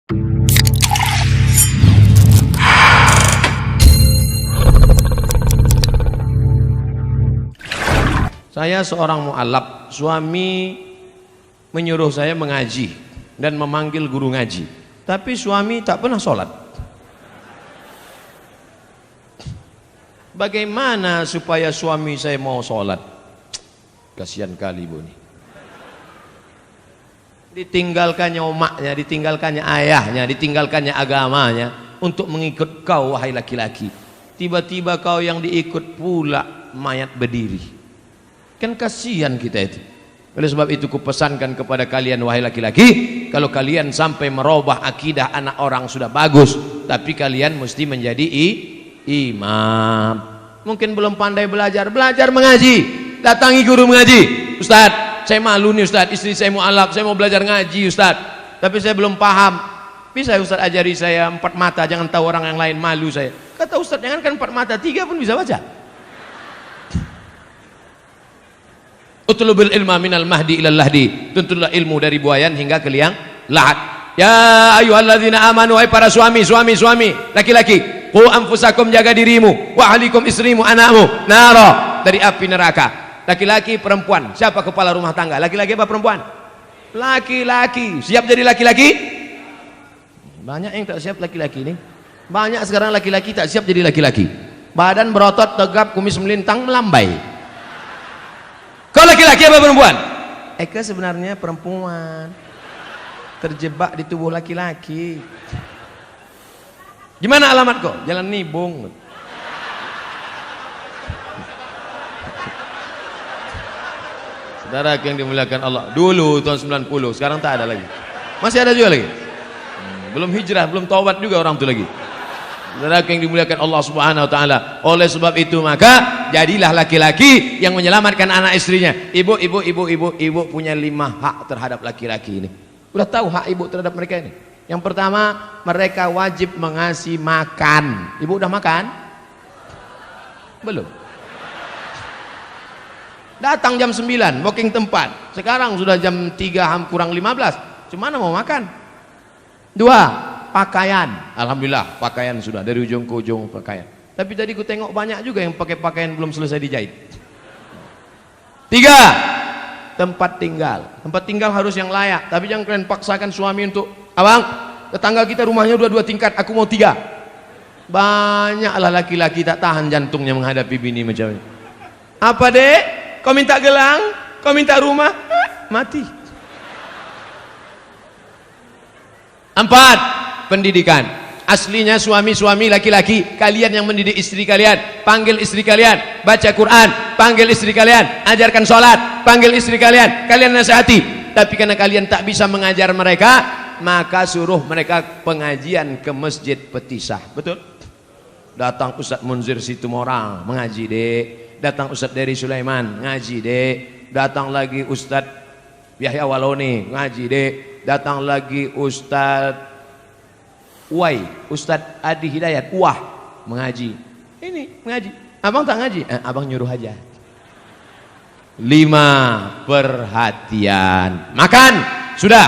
Saya seorang mu'alaf, suami menyuruh saya mengaji dan memanggil guru ngaji, tapi suami tak pernah sholat. Bagaimana supaya suami saya mau sholat? Kasihan kali ibu nih. Ditinggalkannya omaknya, ditinggalkannya ayahnya, ditinggalkannya agamanya untuk mengikut kau wahai laki-laki. Tiba-tiba kau yang diikut pula mayat berdiri. Kan kasihan kita itu. Oleh sebab itu kupesankan kepada kalian wahai laki-laki, kalau kalian sampai merubah akidah anak orang sudah bagus, tapi kalian mesti menjadi imam. Mungkin belum pandai belajar mengaji, datangi guru mengaji. Ustaz, saya malu nih Ustaz, istri saya mu'alaf, saya mau belajar ngaji Ustaz, tapi saya belum paham. Bisa Ustaz ajari saya 4 mata, jangan tahu orang yang lain, malu saya. Kata Ustaz, jangan kan 4 mata, 3 pun bisa baca. Utlubul ilma minal mahdi ilal lahdi, tuntunlah ilmu dari buayan hingga ke liang lahat. Ya ayyuhalladzina amanu, wahai para suami laki-laki, qu anfusakum, jaga dirimu, wa ahlikum, istrimu, anakmu, nara, dari api neraka. Laki-laki, perempuan, siapa kepala rumah tangga? Laki-laki apa perempuan? Laki-laki. Siap jadi laki-laki? Banyak yang tak siap laki-laki ini. Banyak sekarang laki-laki tak siap jadi laki-laki. Badan berotot, tegap, kumis melintang, melambai. Kau laki-laki apa perempuan? Eka sebenarnya perempuan, terjebak di tubuh laki-laki. Gimana alamat kau? Jalan Nibung. Saudara yang dimuliakan Allah, dulu tahun 90, sekarang tak ada lagi. Masih ada juga lagi. Belum hijrah, belum taubat juga orang itu lagi. Saudara yang dimuliakan Allah Subhanahu wa taala. Oleh sebab itu maka jadilah laki-laki yang menyelamatkan anak istrinya. Ibu punya 5 hak terhadap laki-laki ini. Udah tahu hak ibu terhadap mereka ini? Yang pertama, mereka wajib mengasih makan. Ibu udah makan? Belum. Datang jam 9, booking tempat. Sekarang sudah jam 3 kurang 15. Cuman mau makan. 2, pakaian. Alhamdulillah pakaian sudah dari ujung ke ujung pakaian. Tapi tadi ku tengok banyak juga yang pakai pakaian belum selesai dijahit. 3, tempat tinggal. Tempat tinggal harus yang layak. Tapi jangan kalian paksakan suami untuk, abang, tetangga kita rumahnya 2 tingkat, aku mau 3. Banyaklah laki-laki tak tahan jantungnya menghadapi bini macam ini. Apa dek? Kau minta gelang? Kau minta rumah? Mati. 4, pendidikan. Aslinya suami-suami laki-laki, kalian yang mendidik istri kalian, panggil istri kalian baca Quran, panggil istri kalian ajarkan sholat, panggil istri kalian nasihati. Tapi karena kalian tak bisa mengajar mereka, maka suruh mereka pengajian ke Masjid Petisah. Betul? Datang Ustaz Munzir Situmorang mengaji dek, datang Ustaz Dery Sulaiman ngaji dek, datang lagi Ustaz Yahya Waloni ngaji dek, datang lagi Ustaz Ustadz Adi Hidayat mengaji. Ini mengaji. Abang tak ngaji? Abang nyuruh aja. 5, perhatian. Makan sudah,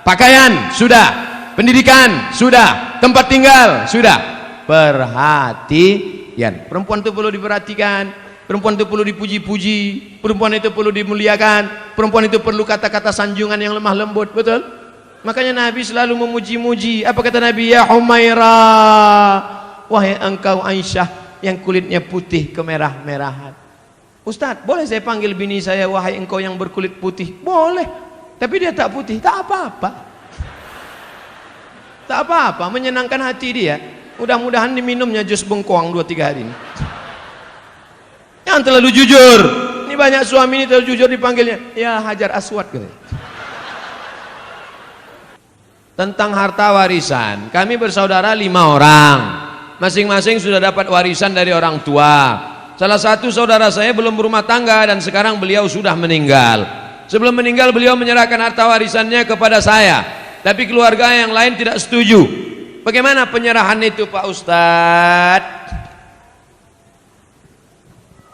pakaian sudah, pendidikan sudah, tempat tinggal sudah, perhatian. Perempuan itu perlu diperhatikan, perempuan itu perlu dipuji-puji, perempuan itu perlu dimuliakan, perempuan itu perlu kata-kata sanjungan yang lemah lembut. Betul? Makanya Nabi selalu memuji-muji. Apa kata Nabi? Ya Humairah, wahai engkau Aisyah yang kulitnya putih kemerah-merahan. Ustaz, boleh saya panggil bini saya wahai engkau yang berkulit putih? Boleh. Tapi dia tak putih, tak apa-apa. Tak apa-apa, menyenangkan hati dia. Mudah-mudahan diminumnya jus bengkoang 2-3 hari ini. Yang terlalu jujur. Ini banyak suami ini terlalu jujur dipanggilnya. Ya Hajar Aswad gitu. Tentang harta warisan, kami bersaudara 5 orang, masing-masing sudah dapat warisan dari orang tua. Salah satu saudara saya belum berumah tangga dan sekarang beliau sudah meninggal. Sebelum meninggal beliau menyerahkan harta warisannya kepada saya, tapi keluarga yang lain tidak setuju. Bagaimana penyerahan itu Pak Ustadz?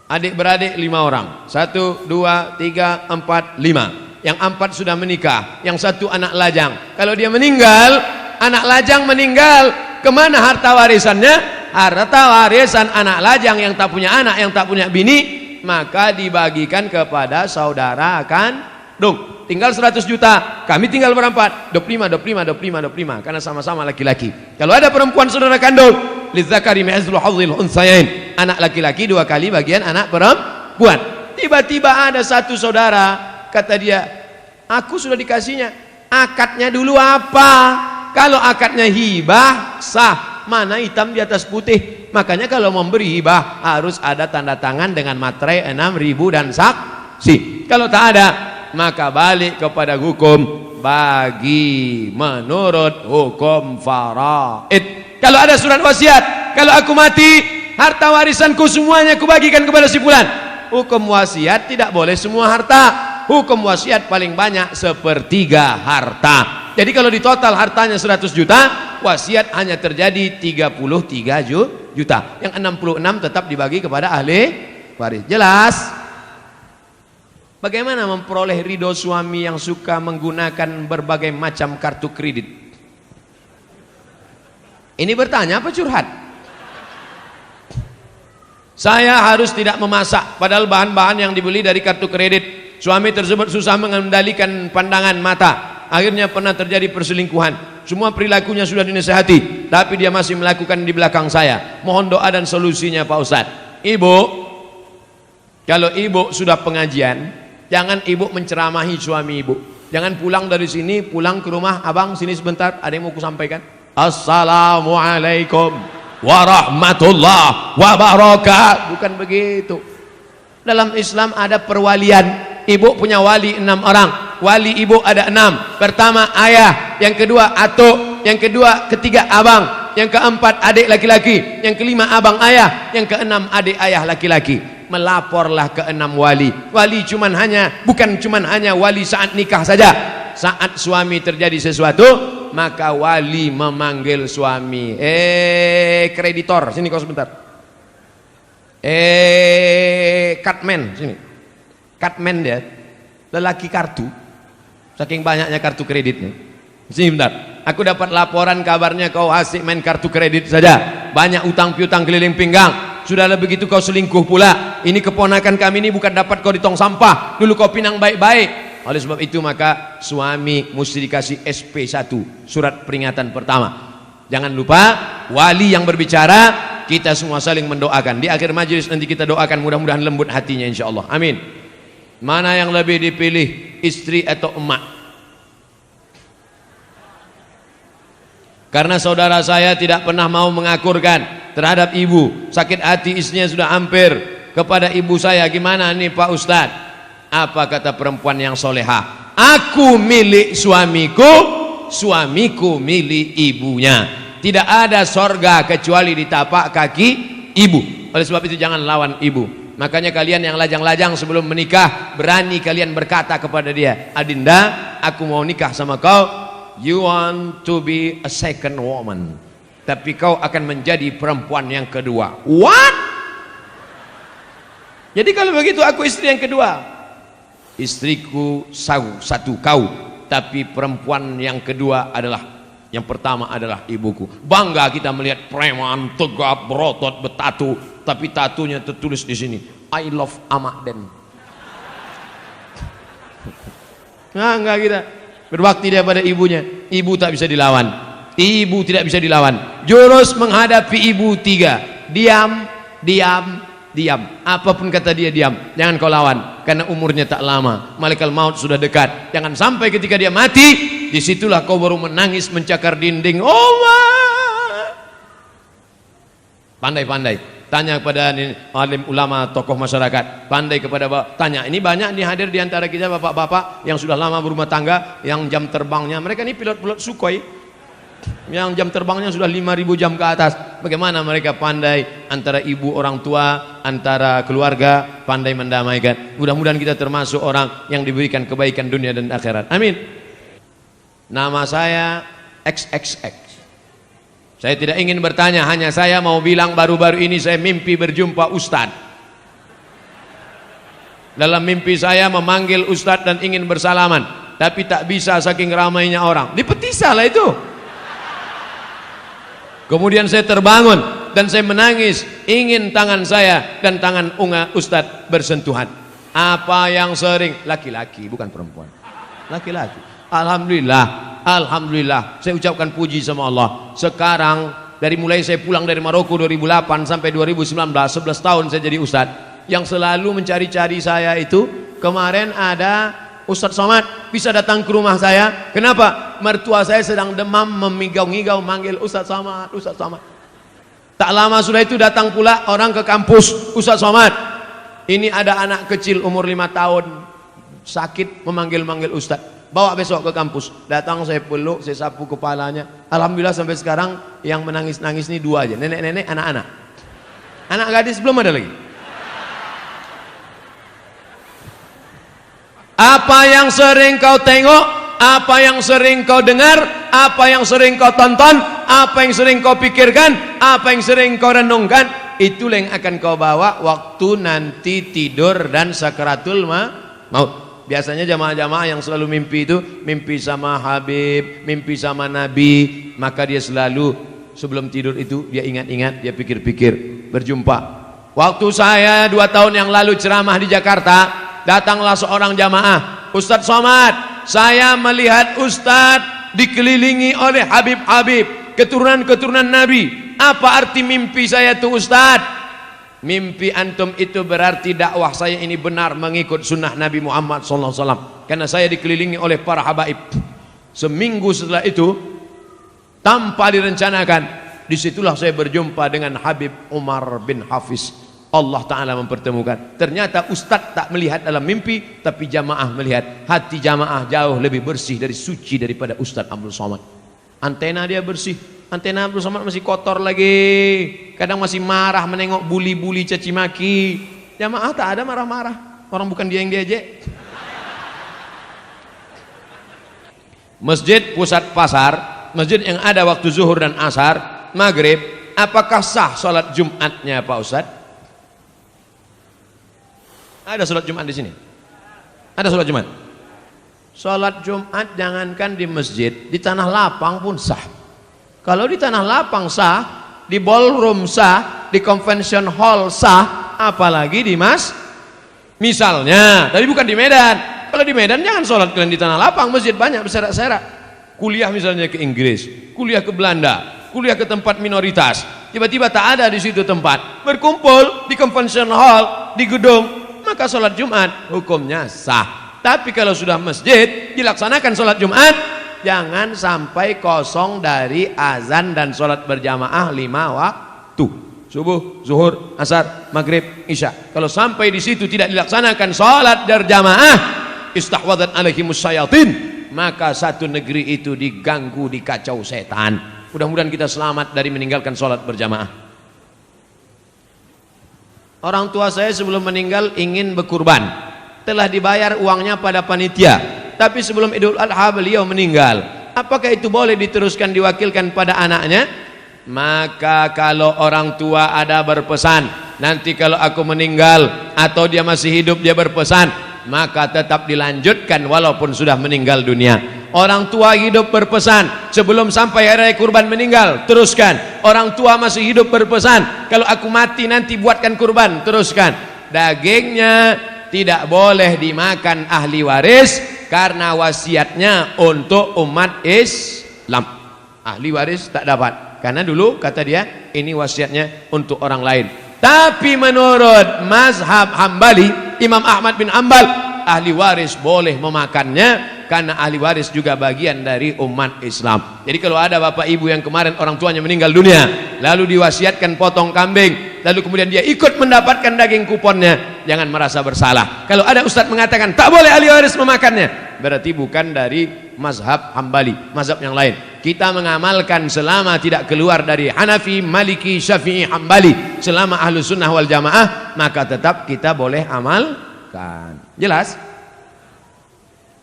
Adik-beradik 5 orang, 1, 2, 3, 4, 5. Yang 4 sudah menikah, yang 1 anak lajang. Kalau dia meninggal, anak lajang meninggal, kemana harta warisannya? Harta warisan anak lajang yang tak punya anak, yang tak punya bini, maka dibagikan kepada saudara kandung. Tinggal 100 juta, kami tinggal berempat, 25, karena sama-sama laki-laki. Kalau ada perempuan saudara kandung, lidzakari mithlu hadzil unthayain, anak laki-laki 2 kali bagian anak perempuan. Tiba-tiba ada satu saudara, kata dia, aku sudah dikasihnya, akadnya dulu apa? Kalau akadnya hibah sah, mana hitam di atas putih. Makanya kalau memberi hibah harus ada tanda tangan dengan materai 6.000 dan saksi. Kalau tak ada, maka balik kepada hukum bagi menurut hukum faraid. Kalau ada surat wasiat, kalau aku mati, harta warisanku semuanya aku bagikan kepada si fulan. Hukum wasiat tidak boleh semua harta. Hukum wasiat paling banyak 1/3 harta. Jadi kalau di total hartanya 100 juta, wasiat hanya terjadi 33 juta. Yang 66 tetap dibagi kepada ahli waris. Jelas? Bagaimana memperoleh ridho suami yang suka menggunakan berbagai macam kartu kredit? Ini bertanya apa curhat? Saya harus tidak memasak, padahal bahan-bahan yang dibeli dari kartu kredit. Suami tersebut susah mengendalikan pandangan mata. Akhirnya pernah terjadi perselingkuhan. Semua perilakunya sudah dinasihati, tapi dia masih melakukan di belakang saya. Mohon doa dan solusinya Pak Ustadz. Ibu, kalau ibu sudah pengajian, jangan ibu menceramahi suami ibu. Jangan pulang dari sini, pulang ke rumah, abang sini sebentar, ada yang mau kusampaikan. Assalamualaikum warahmatullah wabarakatuh. Bukan begitu. Dalam Islam ada perwalian. Ibu punya wali 6 orang. Wali ibu ada 6. Pertama ayah, yang kedua atuk, yang ketiga abang, yang keempat adik laki-laki, yang kelima abang ayah, yang keenam adik ayah laki-laki. Melaporlah ke 6 wali. Wali bukan cuman hanya wali saat nikah saja. Saat suami terjadi sesuatu, maka wali memanggil suami. Kreditor, sini kau sebentar. Cutman, sini. Cutman dia, lelaki kartu. Saking banyaknya kartu kreditnya. Sini bentar. Aku dapat laporan kabarnya kau asik main kartu kredit saja. Banyak utang piutang keliling pinggang. Sudah begitu kau selingkuh pula. Ini keponakan kami ini bukan dapat kau di tong sampah. Dulu kau pinang baik-baik. Oleh sebab itu maka suami mesti dikasih SP1, surat peringatan pertama. Jangan lupa wali yang berbicara, kita semua saling mendoakan. Di akhir majelis nanti kita doakan mudah-mudahan lembut hatinya insyaallah. Amin. Mana yang lebih dipilih, istri atau emak? Karena saudara saya tidak pernah mau mengakurkan terhadap ibu. Sakit hati istrinya sudah hampir kepada ibu saya. Gimana nih Pak Ustadz? Apa kata perempuan yang soleha? Aku milik suamiku, suamiku milik ibunya. Tidak ada sorga kecuali di tapak kaki ibu. Oleh sebab itu jangan lawan ibu. Makanya kalian yang lajang-lajang sebelum menikah, berani kalian berkata kepada dia, Adinda, aku mau nikah sama kau. You want to be a second woman, tapi kau akan menjadi perempuan yang kedua. What? Jadi kalau begitu aku istri yang kedua. Istriku satu kau, tapi perempuan yang kedua adalah, yang pertama adalah ibuku. Bangga kita melihat preman tegap berotot bertatu, tapi tatunya tertulis di sini, I love Amakden. Nah, enggak kita berbakti dia pada ibunya. Ibu tak bisa dilawan. Ibu tidak bisa dilawan. Jurus menghadapi ibu 3. Diam, diam, diam. Apapun kata dia diam. Jangan kau lawan, karena umurnya tak lama. Malaikat maut sudah dekat. Jangan sampai ketika dia mati, disitulah kau baru menangis mencakar dinding. Allah. Pandai-pandai. Tanya kepada alim ulama, tokoh masyarakat. Pandai kepada bapak. Tanya. Ini banyak nih hadir di antara kita bapak-bapak yang sudah lama berumah tangga, yang jam terbangnya, mereka ini pilot-pilot Sukhoi, yang jam terbangnya sudah 5.000 jam ke atas. Bagaimana mereka pandai antara ibu orang tua, antara keluarga, pandai mendamaikan. Mudah-mudahan kita termasuk orang yang diberikan kebaikan dunia dan akhirat. Amin. Nama saya XXX. Saya tidak ingin bertanya, hanya saya mau bilang baru-baru ini saya mimpi berjumpa Ustadz. Dalam mimpi saya memanggil Ustadz dan ingin bersalaman, tapi tak bisa saking ramainya orang. Dipetisah lah itu. Kemudian saya terbangun dan saya menangis, ingin tangan saya dan tangan Ustadz bersentuhan. Apa yang sering? Laki-laki, bukan perempuan. Laki-laki. Alhamdulillah, saya ucapkan puji sama Allah. Sekarang dari mulai saya pulang dari Maroko 2008 sampai 2019, 11 tahun saya jadi ustadz. Yang selalu mencari-cari saya itu, kemarin ada Ustadz Somad bisa datang ke rumah saya. Kenapa? Mertua saya sedang demam, memigau-ngigau manggil Ustadz Somad, Ustadz Somad. Tak lama sudah itu datang pula orang ke kampus, Ustadz Somad, ini ada anak kecil umur 5 tahun sakit, memanggil-manggil Ustadz. Bawa besok ke kampus. Datang, saya peluk, saya sapu kepalanya. Alhamdulillah sampai sekarang yang menangis-nangis ini 2 aja, nenek-nenek, anak-anak. Anak gadis belum ada lagi. Apa yang sering kau tengok, apa yang sering kau dengar, apa yang sering kau tonton, apa yang sering kau pikirkan, apa yang sering kau renungkan, itulah yang akan kau bawa waktu nanti tidur dan sakaratul maut. Biasanya jamaah-jamaah yang selalu mimpi itu, mimpi sama Habib, mimpi sama Nabi, maka dia selalu sebelum tidur itu dia ingat-ingat, dia pikir-pikir, berjumpa. Waktu saya 2 tahun yang lalu ceramah di Jakarta, datanglah seorang jamaah, Ustadz Somad, saya melihat Ustadz dikelilingi oleh Habib-Habib, keturunan-keturunan Nabi. Apa arti mimpi saya itu Ustadz? Mimpi antum itu berarti dakwah saya ini benar mengikut sunnah Nabi Muhammad SAW. Karena saya dikelilingi oleh para habaib. Seminggu setelah itu, tanpa direncanakan, disitulah saya berjumpa dengan Habib Umar bin Hafiz. Allah Ta'ala mempertemukan. Ternyata Ustadz tak melihat dalam mimpi, tapi jamaah melihat. Hati jamaah jauh lebih bersih dari suci daripada Ustadz Abdul Somad. Antena dia bersih, antena Abdul Somad masih kotor lagi. Kadang masih marah menengok buli-buli caci maki. Jamaah tak ada marah-marah. Orang bukan dia yang diajak. Masjid pusat pasar, masjid yang ada waktu zuhur dan asar, maghrib, apakah sah sholat Jumatnya Pak Ustadz? Ada sholat Jumat di sini? Ada sholat Jumat? Sholat Jumat jangankan di masjid, di tanah lapang pun sah. Kalau di tanah lapang sah, di ballroom sah, di convention hall sah, apalagi di misalnya, tapi bukan di Medan. Kalau di Medan jangan sholat kalian di tanah lapang, masjid banyak berserak-serak. Kuliah misalnya ke Inggris, kuliah ke Belanda, kuliah ke tempat minoritas, tiba-tiba tak ada di situ tempat, berkumpul di convention hall, di gedung, maka sholat Jumat hukumnya sah. Tapi kalau sudah masjid dilaksanakan sholat Jumat, jangan sampai kosong dari azan dan sholat berjamaah 5 waktu, subuh, zuhur, asar, maghrib, isya. Kalau sampai di situ tidak dilaksanakan sholat berjamaah, istahwadat alaihimus syayatin, maka satu negeri itu diganggu, dikacau setan. Mudah-mudahan kita selamat dari meninggalkan sholat berjamaah. Orang tua saya sebelum meninggal ingin berkurban, telah dibayar uangnya pada panitia, tapi sebelum Idul Adha beliau meninggal. Apakah itu boleh diteruskan diwakilkan pada anaknya? Maka kalau orang tua ada berpesan, nanti kalau aku meninggal atau dia masih hidup dia berpesan, maka tetap dilanjutkan walaupun sudah meninggal dunia. Orang tua hidup berpesan, sebelum sampai hari raya kurban meninggal, teruskan. Orang tua masih hidup berpesan, kalau aku mati nanti buatkan kurban, teruskan. Dagingnya tidak boleh dimakan ahli waris karena wasiatnya untuk umat Islam. Ahli waris tak dapat, karena dulu kata dia ini wasiatnya untuk orang lain. Tapi menurut mazhab Hambali, Imam Ahmad bin Hanbal, ahli waris boleh memakannya karena ahli waris juga bagian dari umat Islam. Jadi kalau ada bapak ibu yang kemarin orang tuanya meninggal dunia, lalu diwasiatkan potong kambing, lalu kemudian dia ikut mendapatkan daging kuponnya, jangan merasa bersalah. Kalau ada ustadz mengatakan tak boleh ahli waris memakannya, berarti bukan dari mazhab Hambali, mazhab yang lain. Kita mengamalkan selama tidak keluar dari Hanafi, Maliki, Syafi'i, Hambali, selama ahlus sunnah wal jamaah, maka tetap kita boleh amalkan. Jelas?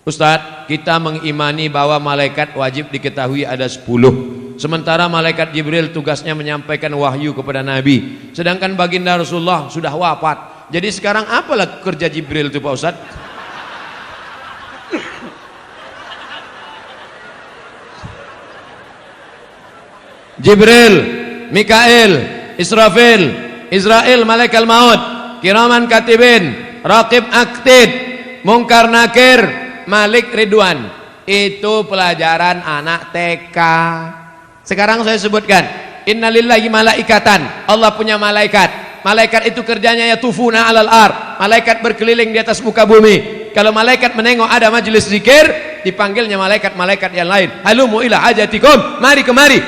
Ustadz, kita mengimani bahwa malaikat wajib diketahui ada 10. Sementara malaikat Jibril tugasnya menyampaikan wahyu kepada Nabi. Sedangkan baginda Rasulullah sudah wafat. Jadi sekarang apalah kerja Jibril itu Pak Ustadz? Jibril Mikail, Israfil, Israel malaikat maut, kiraman katibin, raqib aktid, mungkar nakir, malik ridwan. Itu pelajaran anak TK. Sekarang saya sebutkan, innalillahi malaikatan, Allah punya malaikat. Malaikat itu kerjanya yatufuna alal ar, malaikat berkeliling di atas muka bumi. Kalau malaikat menengok ada majelis zikir, dipanggilnya malaikat-malaikat yang lain, halumu ila hajatikum, mari kemari.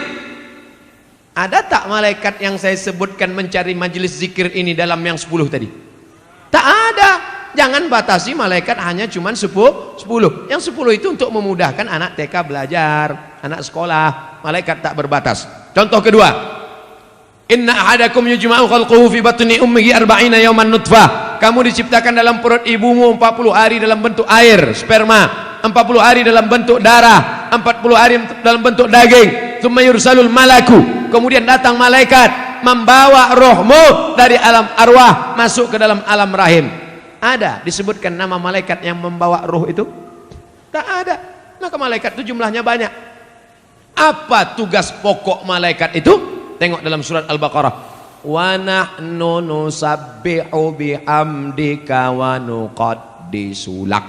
Ada tak malaikat yang saya sebutkan mencari majelis zikir ini dalam yang 10 tadi? Tak ada. Jangan batasi malaikat hanya cuma 10. Yang 10 itu untuk memudahkan anak TK belajar, anak sekolah. Malaikat tak berbatas. Contoh kedua, inna ahadakum yujma'u khalquhu fi batni ummihi 40 yawman nutfah. Kamu diciptakan dalam perut ibumu 40 hari dalam bentuk air, sperma, 40 hari dalam bentuk darah, 40 hari dalam bentuk daging. Tsumma yursalul malaku. Kemudian datang malaikat membawa rohmu dari alam arwah masuk ke dalam alam rahim. Ada disebutkan nama malaikat yang membawa roh itu? Tak ada. Maka malaikat itu jumlahnya banyak. Apa tugas pokok malaikat itu? Tengok dalam surat Al-Baqarah. Wa nahnu nusabbihu bihamdika wa nuqaddisu lak.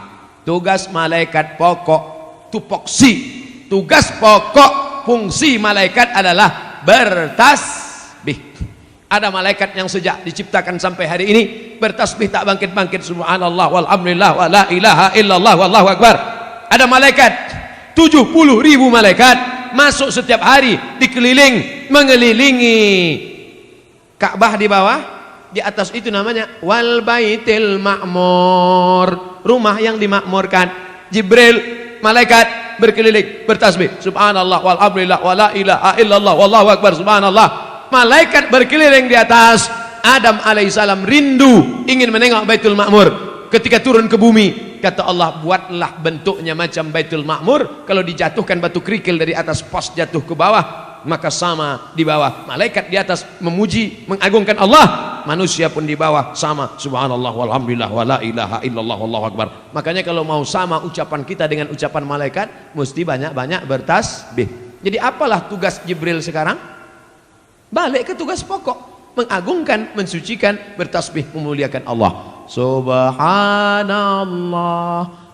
Tugas malaikat pokok, tupoksi. Tugas pokok fungsi malaikat adalah bertasbih. Ada malaikat yang sejak diciptakan sampai hari ini bertasbih tak bangkit-bangkit, subhanallah walhamdulillah wa la ilaha illallah wallahu akbar. Ada malaikat 70.000 malaikat masuk setiap hari dikeliling mengelilingi Ka'bah di bawah, di atas itu namanya wal baitil ma'mur, rumah yang dimakmurkan. Jibril malaikat berkeliling bertasbih subhanallah walhamdulillah wa la ilaha illallah wallahu akbar, subhanallah. Malaikat berkeliling di atas. Adam alaihissalam rindu ingin menengok Baitul Ma'mur. Ketika turun ke bumi, kata Allah, buatlah bentuknya macam Baitul Ma'mur. Kalau dijatuhkan batu kerikil dari atas pos jatuh ke bawah, maka sama di bawah. Malaikat di atas memuji, mengagungkan Allah, manusia pun di bawah sama, subhanallah walhamdulillah wa la ilaha illallah wallahu akbar. Makanya kalau mau sama ucapan kita dengan ucapan malaikat, mesti banyak-banyak bertasbih. Jadi apalah tugas Jibril sekarang? Balik ke tugas pokok, mengagungkan, mensucikan, bertasbih, memuliakan Allah. Subhanallah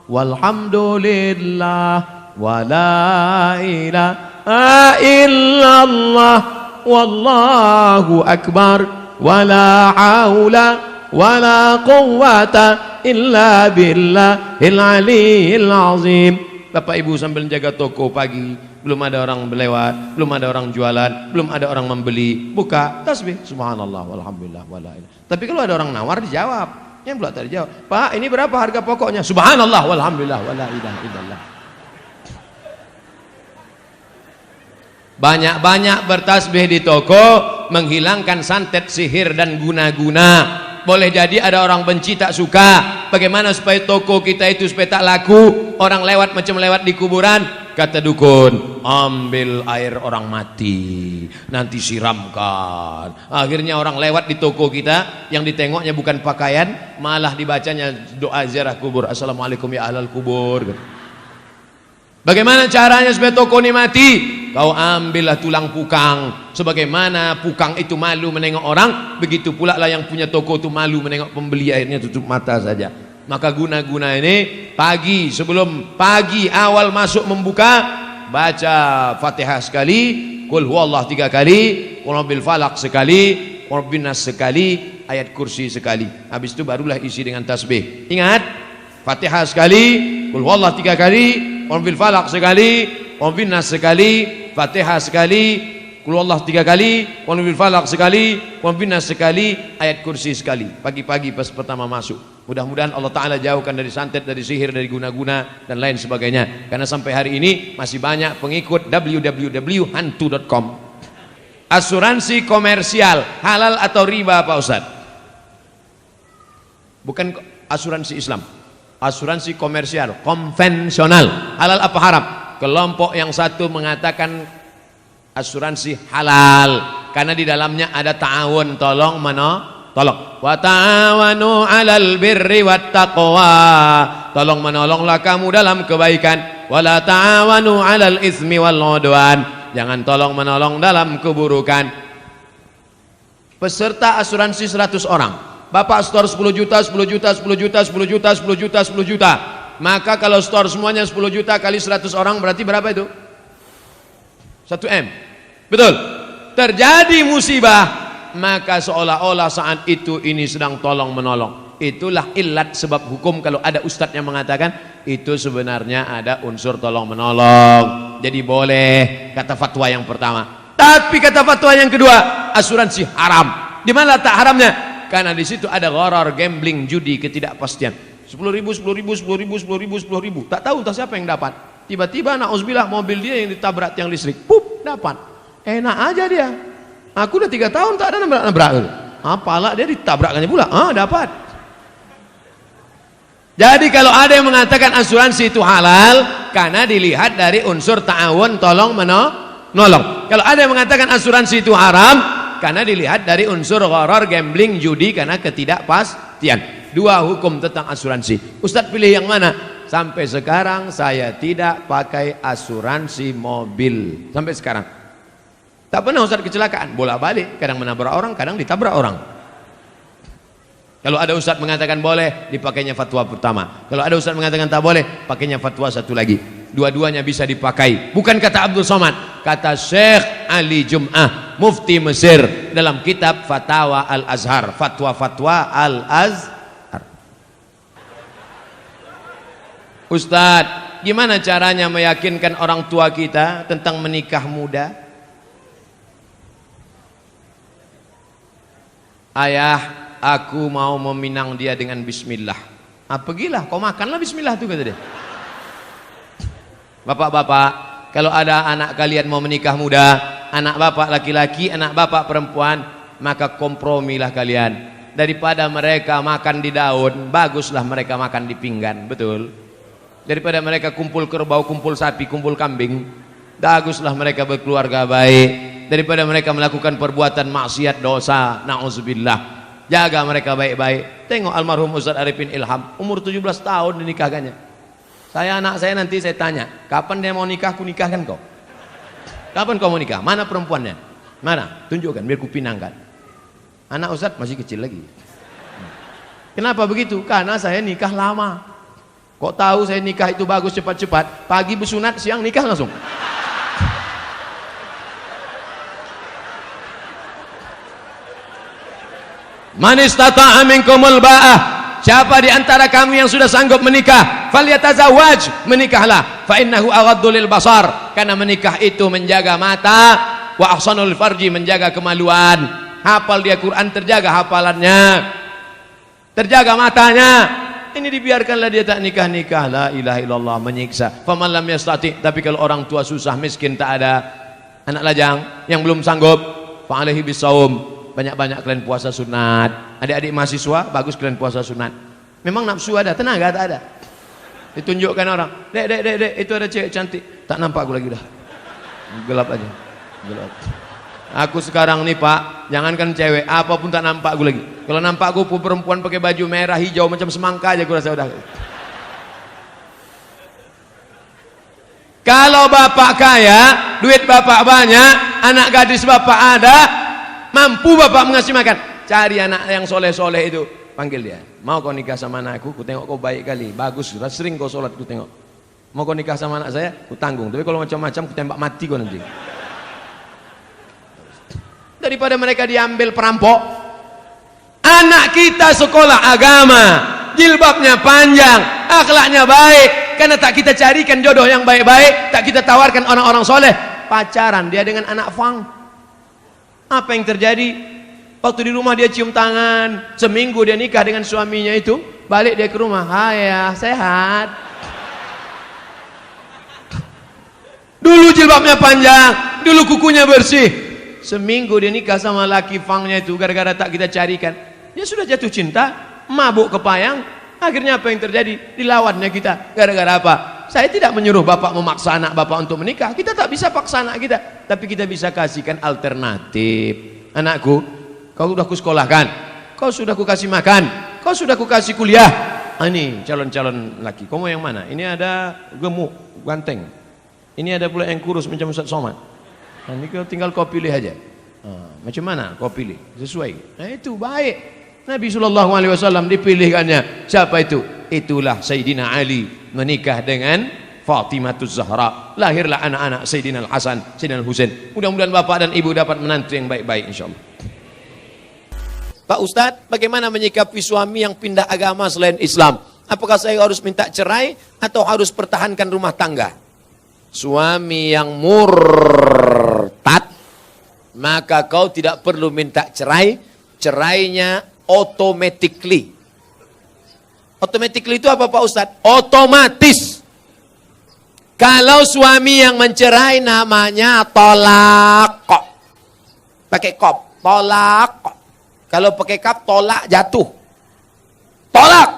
walhamdulillah wa la ilaha illallah wallahu akbar wa la haula wa la quwwata illa billahil aliyyil azim. Bapak Ibu sambil jaga toko pagi, belum ada orang berlewat, belum ada orang jualan, belum ada orang membeli, buka tasbih subhanallah walhamdulillah wala ilaha. Tapi kalau ada orang nawar dijawab, yang pula tak dijawab, Pak ini berapa harga pokoknya? Subhanallah walhamdulillah wala ilaha illallah. Banyak-banyak bertasbih di toko, menghilangkan santet sihir dan guna-guna. Boleh jadi ada orang benci tak suka. Bagaimana supaya toko kita itu supaya tak laku? Orang lewat macam lewat di kuburan. Kata dukun, ambil air orang mati, nanti siramkan. Akhirnya orang lewat di toko kita, yang ditengoknya bukan pakaian, malah dibacanya doa ziarah kubur. Assalamualaikum ya ahlal kubur. Bagaimana caranya supaya toko ini mati? Kau ambillah tulang pukang. Sebagaimana pukang itu malu menengok orang, begitu pula lah yang punya toko itu malu menengok pembeli, akhirnya tutup mata saja. Maka guna-guna ini pagi, sebelum pagi awal masuk membuka, baca Fatihah sekali, Qul huwallah 3 kali, Qul rabbil falaq sekali, Qul rabbin nas sekali, ayat kursi sekali. Habis itu barulah isi dengan tasbih. Ingat, Fatihah sekali, Qul huwallah 3 kali, Qul rabbil falaq sekali, Qul rabbin nas sekali, Fatihah sekali, Qul huwallah 3 kali, Qul rabbil falaq sekali, Qul rabbin nas sekali, ayat kursi sekali. Pagi-pagi pas pertama masuk. Mudah-mudahan Allah Ta'ala jauhkan dari santet, dari sihir, dari guna-guna dan lain sebagainya. Karena sampai hari ini masih banyak pengikut www.hantu.com. Asuransi komersial halal atau riba Pak Ustaz? Bukan asuransi Islam, asuransi komersial konvensional. Halal apa haram? Kelompok yang satu mengatakan asuransi halal karena di dalamnya ada ta'awun, tolong menolong. Wa ta'awanu 'alal birri wat taqwa. Tolong menolonglah kamu dalam kebaikan. Wa la ta'awanu 'alal ismi wal 'udwan. Jangan tolong menolong dalam keburukan. Peserta asuransi 100 orang. Bapak store 10 juta, 10 juta, 10 juta, 10 juta, 10 juta, 10 juta. Maka kalau store semuanya 10 juta kali 100 orang berarti berapa itu? 1 M. Betul. Terjadi musibah, maka seolah-olah saat itu ini sedang tolong menolong. Itulah ilat sebab hukum kalau ada ustadz yang mengatakan itu sebenarnya ada unsur tolong menolong. Jadi boleh, kata fatwa yang pertama. Tapi kata fatwa yang kedua, asuransi haram. Di mana tak haramnya? Karena di situ ada gharar, gambling, judi, ketidakpastian. 10 ribu, 10 ribu, 10 ribu, 10 ribu, 10 ribu. Tak tahu entah siapa yang dapat. Tiba-tiba na'udzubillah mobil dia yang ditabrak tiang listrik. Pup, dapat. Enak aja dia. Aku udah 3 tahun tak ada nabrak-nabrak. Apalah dia ditabrakkannya pula. Dapat. Jadi kalau ada yang mengatakan asuransi itu halal, karena dilihat dari unsur ta'awun, tolong menolong. Kalau ada yang mengatakan asuransi itu haram, karena dilihat dari unsur gharar, gambling, judi, karena ketidakpastian. 2 hukum tentang asuransi. Ustadz pilih yang mana? Sampai sekarang saya tidak pakai asuransi mobil. Sampai sekarang. Tak pernah Ustadz kecelakaan. Bolak-balik. Kadang menabrak orang, kadang ditabrak orang. Kalau ada ustadz mengatakan boleh, dipakainya fatwa pertama. Kalau ada ustadz mengatakan tak boleh, pakainya fatwa satu lagi. Dua-duanya bisa dipakai. Bukan kata Abdul Somad, kata Syekh Ali Jum'ah, mufti Mesir, dalam kitab Fatawa Al-Azhar. Fatwa-fatwa Al-Azhar. Ustadz, gimana caranya meyakinkan orang tua kita tentang menikah muda? Ayah, aku mau meminang dia dengan bismillah. Pergilah, kau makanlah bismillah itu, kata dia. Bapak-bapak, kalau ada anak kalian mau menikah muda, anak bapak laki-laki, anak bapak perempuan, maka kompromilah kalian. Daripada mereka makan di daun, baguslah mereka makan di pinggan. Betul. Daripada mereka kumpul kerbau, kumpul sapi, kumpul kambing, baguslah mereka berkeluarga baik. Daripada mereka melakukan perbuatan maksiat, dosa, na'udzubillah. Jaga mereka baik-baik. Tengok almarhum Ustaz Arifin Ilham, umur 17 tahun dinikahkannya. Anak saya nanti saya tanya, kapan dia mau nikah, aku nikahkan kau. Kapan kau mau nikah? Mana perempuannya? Mana? Tunjukkan biar ku pinangkan. Anak Ustaz masih kecil lagi. Kenapa begitu? Karena saya nikah lama. Kok tahu saya nikah itu bagus cepat-cepat? Pagi bersunat, siang nikah langsung. Man istata'a minkumul ba'ah, siapa di antara kamu yang sudah sanggup menikah, falyatazawwaj, menikahlah, fa innahu aghaddu lil basar, karena menikah itu menjaga mata, wa ahsanul farji, menjaga kemaluan. Hafal dia Quran, terjaga hafalannya, terjaga matanya. Ini dibiarkanlah dia tak nikah-nikah, la ilaha illallah, menyiksa. Faman lam yastati, tapi kalau orang tua susah, miskin, tak ada anak lajang yang belum sanggup, fa alaihi bisawm, banyak-banyak kalian puasa sunat. Adik-adik mahasiswa, bagus kalian puasa sunat. Memang nafsu ada, tenaga tak ada. Ditunjukkan orang, dek, itu ada cewek cantik. Tak nampak aku lagi dah. Gelap aja. Gelap. Aku sekarang nih Pak, jangankan cewek, apapun tak nampak aku lagi. Kalau nampak aku perempuan pakai baju merah, hijau, macam semangka aja aku rasa udah. Kalau bapak kaya, duit bapak banyak, anak gadis bapak ada, mampu bapak mengasih makan, cari anak yang soleh-soleh itu, panggil dia. Mau kau nikah sama anakku? Ku tengok kau baik kali, bagus, sering kau sholat, ku tengok. Mau kau nikah sama anak saya? Ku tanggung. Tapi kalau macam-macam, ku tembak mati kau nanti. Daripada mereka diambil perampok. Anak kita sekolah agama, jilbabnya panjang, akhlaknya baik, karena tak kita carikan jodoh yang baik-baik, tak kita tawarkan orang-orang soleh, pacaran dia dengan anak fang. Apa yang terjadi? Waktu di rumah dia cium tangan, seminggu dia nikah dengan suaminya itu, balik dia ke rumah, ayah sehat. Dulu jilbabnya panjang, dulu kukunya bersih. Seminggu dia nikah sama laki fangnya itu, gara-gara tak kita carikan, dia sudah jatuh cinta, mabuk kepayang. Akhirnya apa yang terjadi? Dilawannya kita. Gara-gara apa? Saya tidak menyuruh bapak memaksa anak bapak untuk menikah, kita tak bisa paksa anak kita, tapi kita bisa kasihkan alternatif. Anakku, kau sudah kusekolahkan, kau sudah kukasih makan, kau sudah kukasih kuliah. Ini calon-calon laki, kau mau yang mana? Ini ada gemuk, ganteng, ini ada pula yang kurus macam Ustaz Somad. Ini kau tinggal kau pilih aja. Macam mana kau pilih? Sesuai. Nah, itu baik. Nabi SAW dipilihkannya. Siapa itu? Itulah Sayyidina Ali menikah dengan Fatimatus Zahra. Lahirlah anak-anak Sayyidina Al-Hasan, Sayyidina Al-Husain. Mudah-mudahan bapak dan ibu dapat menantu yang baik-baik insyaallah. Pak Ustadz, bagaimana menyikapi suami yang pindah agama selain Islam? Apakah saya harus minta cerai atau harus pertahankan rumah tangga? Suami yang murtad, maka kau tidak perlu minta cerai. Cerainya automatically. Automatically itu apa Pak Ustadz? Otomatis. Kalau suami yang mencerai namanya tolak. Pakai kop, tolak. Kalau pakai kap, tolak jatuh. Tolak.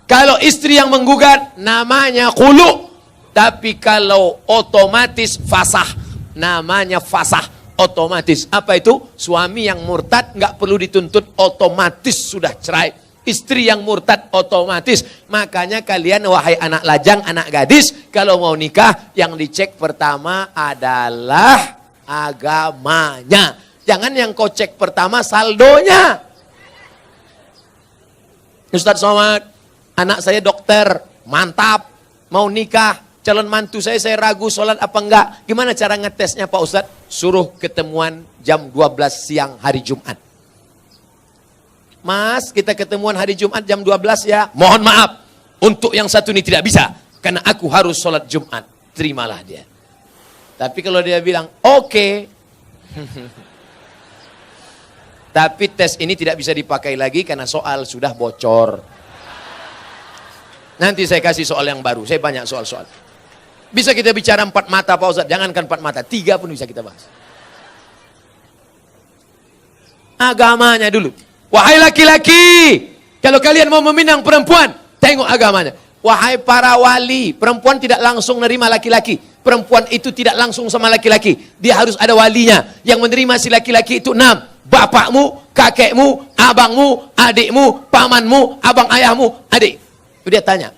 Kalau istri yang menggugat namanya khulu. Tapi kalau otomatis fasah, namanya fasah otomatis. Apa itu? Suami yang murtad nggak perlu dituntut, otomatis sudah cerai. Istri yang murtad otomatis. Makanya kalian wahai anak lajang, anak gadis, kalau mau nikah yang dicek pertama adalah agamanya. Jangan yang kau cek pertama saldonya. Ustadz Somad, anak saya dokter, mantap, mau nikah. Calon mantu saya ragu sholat apa enggak. Gimana cara ngetesnya Pak Ustadz? Suruh ketemuan jam 12 siang hari Jumat. Mas, kita ketemuan hari Jumat jam 12 ya. Mohon maaf, untuk yang satu ini tidak bisa. Karena aku harus sholat Jumat. Terimalah dia. Tapi kalau dia bilang, oke. Tapi tes ini tidak bisa dipakai lagi karena soal sudah bocor. Nanti saya kasih soal yang baru. Saya banyak soal-soal. Bisa kita bicara 4 mata Pak Ustadz, jangankan 4 mata, 3 pun bisa kita bahas. Agamanya dulu. Wahai laki-laki, kalau kalian mau meminang perempuan, tengok agamanya. Wahai para wali, perempuan tidak langsung menerima laki-laki. Perempuan itu tidak langsung sama laki-laki. Dia harus ada walinya. Yang menerima si laki-laki itu 6. Bapakmu, kakekmu, abangmu, adikmu, pamanmu, abang ayahmu, adik. Itu dia tanya.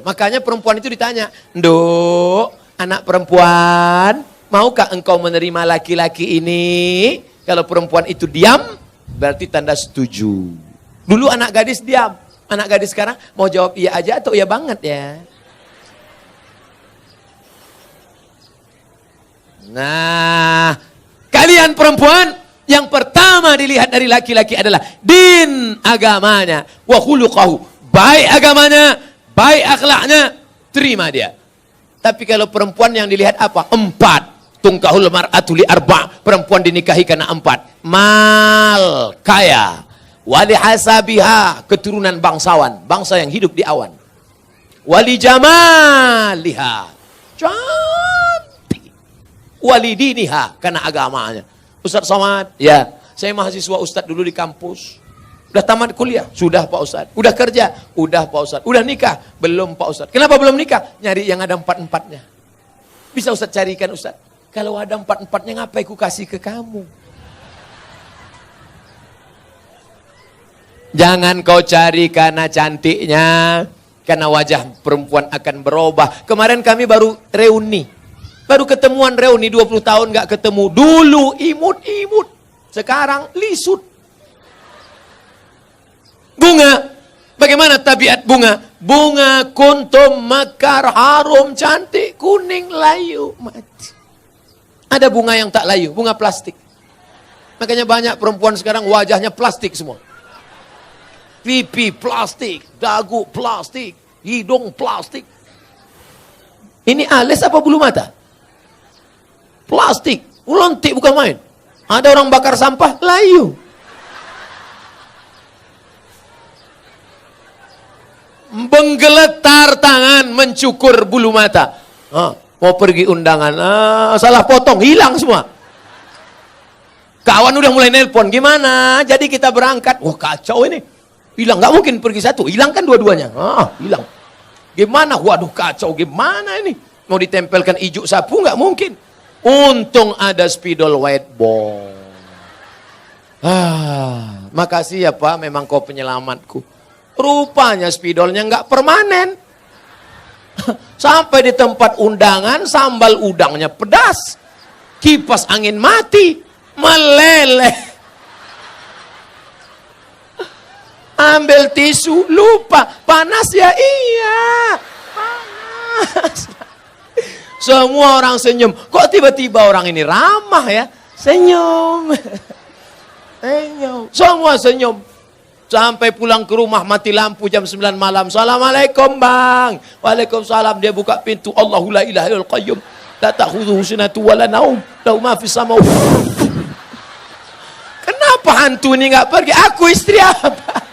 Makanya perempuan itu ditanya, Nduk, anak perempuan, maukah engkau menerima laki-laki ini? Kalau perempuan itu diam, berarti tanda setuju. Dulu anak gadis diam, anak gadis sekarang mau jawab iya aja atau iya banget ya. Nah, kalian perempuan, yang pertama dilihat dari laki-laki adalah din, agamanya, wa khuluqahu, baik agamanya, baik akhlaknya, terima dia. Tapi kalau perempuan yang dilihat apa? 4. Tungkahul mar'atu li 4. Perempuan dinikahi karena 4. Mal, kaya. Wali hasabiha, keturunan bangsawan, bangsa yang hidup di awan. Wali jamaliha, cantik. Wali diniha, karena agamanya. Ustadz Somad, ya, saya mahasiswa Ustadz dulu di kampus. Udah tamat kuliah? Sudah Pak Ustadz. Udah kerja? Udah Pak Ustadz. Udah nikah? Belum Pak Ustadz. Kenapa belum nikah? Nyari yang ada 4-4-nya. Bisa Ustadz carikan Ustadz. Kalau ada 4-4-nya ngapain ku kasih ke kamu? Jangan kau cari karena cantiknya. Karena wajah perempuan akan berubah. Kemarin kami baru reuni. Baru ketemuan reuni 20 tahun gak ketemu. Dulu imut-imut. Sekarang lisut. Bunga, bagaimana tabiat bunga? Bunga kuntum mekar, harum, cantik, kuning, layu, mati. Ada bunga yang tak layu, bunga plastik. Makanya banyak perempuan sekarang wajahnya plastik semua. Pipi plastik, dagu plastik, hidung plastik. Ini alis apa bulu mata? Plastik, lontik bukan main. Ada orang bakar sampah, layu. Menggeletar tangan, mencukur bulu mata. Mau pergi undangan, salah potong, hilang semua. Kawan udah mulai nelpon, gimana? Jadi kita berangkat. Wah kacau ini. Hilang, nggak mungkin pergi satu, hilang kan dua-duanya. Hilang. Gimana? Waduh kacau, gimana ini? Mau ditempelkan ijuk sapu, nggak mungkin. Untung ada spidol white ball. Makasih ya Pak, memang kau penyelamatku. Rupanya spidolnya nggak permanen. Sampai di tempat undangan, sambal udangnya pedas. Kipas angin mati. meleleh. Ambil tisu, lupa. Panas ya? Iya, panas. Semua orang senyum. Kok tiba-tiba orang ini ramah ya? Senyum. Senyum. Semua senyum. Sampai pulang ke rumah mati lampu jam 9 malam. Assalamualaikum bang. Waalaikumsalam. Dia buka pintu. Allahu la ilaha illal qayyum. La ta'khudhuhu sinatun wa la naum. Lahu ma fis samawati. Kenapa hantu ini nggak pergi? Aku istri apa?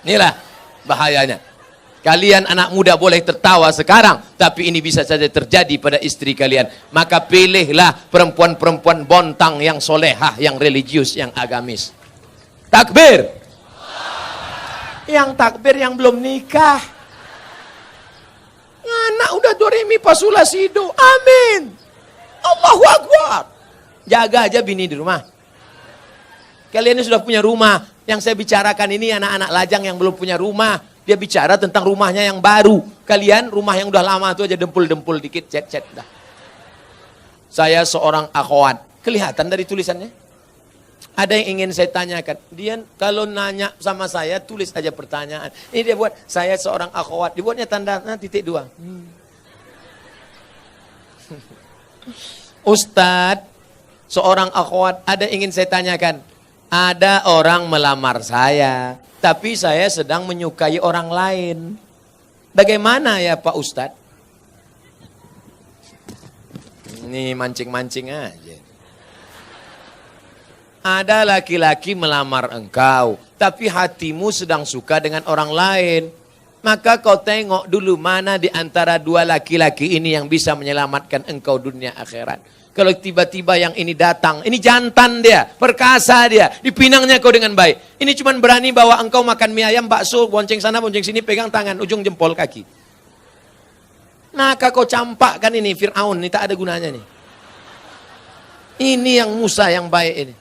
Inilah bahayanya. Kalian anak muda boleh tertawa sekarang, tapi ini bisa saja terjadi pada istri kalian. Maka pilihlah perempuan-perempuan bontang yang solehah, yang religius, yang agamis. Takbir. Yang takbir yang belum nikah. Anak udah do re mi fa sol la si do. Amin. Allahu Akbar. Jaga aja bini di rumah. Kalian ini sudah punya rumah. Yang saya bicarakan ini anak-anak lajang yang belum punya rumah. Dia bicara tentang rumahnya yang baru. Kalian rumah yang udah lama itu aja dempul-dempul dikit, cet-cet dah. Saya seorang akhwat. Kelihatan dari tulisannya? Ada yang ingin saya tanyakan. Dia kalau nanya sama saya, tulis aja pertanyaan. Ini dia buat, saya seorang akhwat. Dibuatnya tanda titik 2. Ustadz, seorang akhwat, ada yang ingin saya tanyakan. Ada orang melamar saya, tapi saya sedang menyukai orang lain. Bagaimana ya Pak Ustadz? Ini mancing-mancing aja. Ada laki-laki melamar engkau, tapi hatimu sedang suka dengan orang lain. Maka kau tengok dulu mana di antara dua laki-laki ini yang bisa menyelamatkan engkau dunia akhirat. Kalau tiba-tiba yang ini datang, ini jantan dia, perkasa dia, dipinangnya kau dengan baik. Ini cuma berani bawa engkau makan mie ayam, bakso, bonceng sana, bonceng sini, pegang tangan, ujung jempol kaki. Maka kau campakkan ini, Fir'aun, ini tak ada gunanya nih. Ini yang Musa yang baik ini.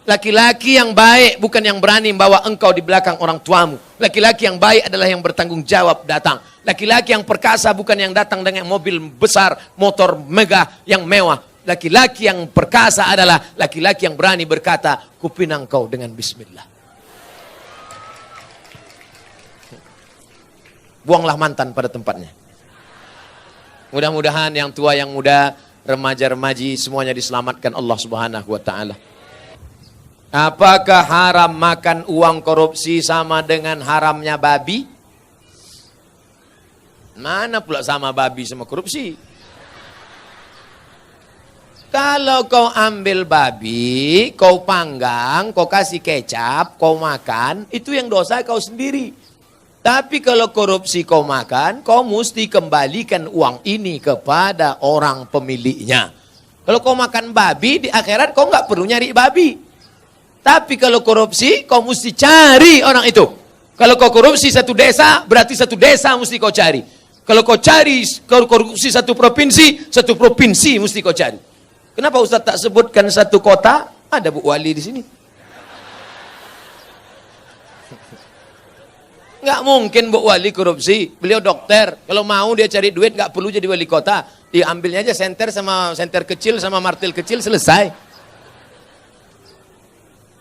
Laki-laki yang baik bukan yang berani membawa engkau di belakang orang tuamu. Laki-laki yang baik adalah yang bertanggung jawab datang. Laki-laki yang perkasa bukan yang datang dengan mobil besar, motor megah yang mewah. Laki-laki yang perkasa adalah laki-laki yang berani berkata, kupinang kau dengan bismillah. Buanglah mantan pada tempatnya. Mudah-mudahan yang tua, yang muda, remaja-remaji semuanya diselamatkan Allah Subhanahu wa taala. Apakah haram makan uang korupsi sama dengan haramnya babi? Mana pula sama babi sama korupsi? Kalau kau ambil babi, kau panggang, kau kasih kecap, kau makan, itu yang dosa kau sendiri. Tapi kalau korupsi kau makan, kau mesti kembalikan uang ini kepada orang pemiliknya. Kalau kau makan babi, di akhirat kau nggak perlu nyari babi. Tapi kalau korupsi, kau mesti cari orang itu. Kalau kau korupsi satu desa, berarti satu desa mesti kau cari. Kalau kau cari korupsi satu provinsi mesti kau cari. Kenapa Ustaz tak sebutkan satu kota? Ada Bu Wali di sini. Nggak mungkin Bu Wali korupsi. Beliau dokter. Kalau mau dia cari duit nggak perlu jadi wali kota. Diambilnya aja senter kecil sama martil kecil, selesai.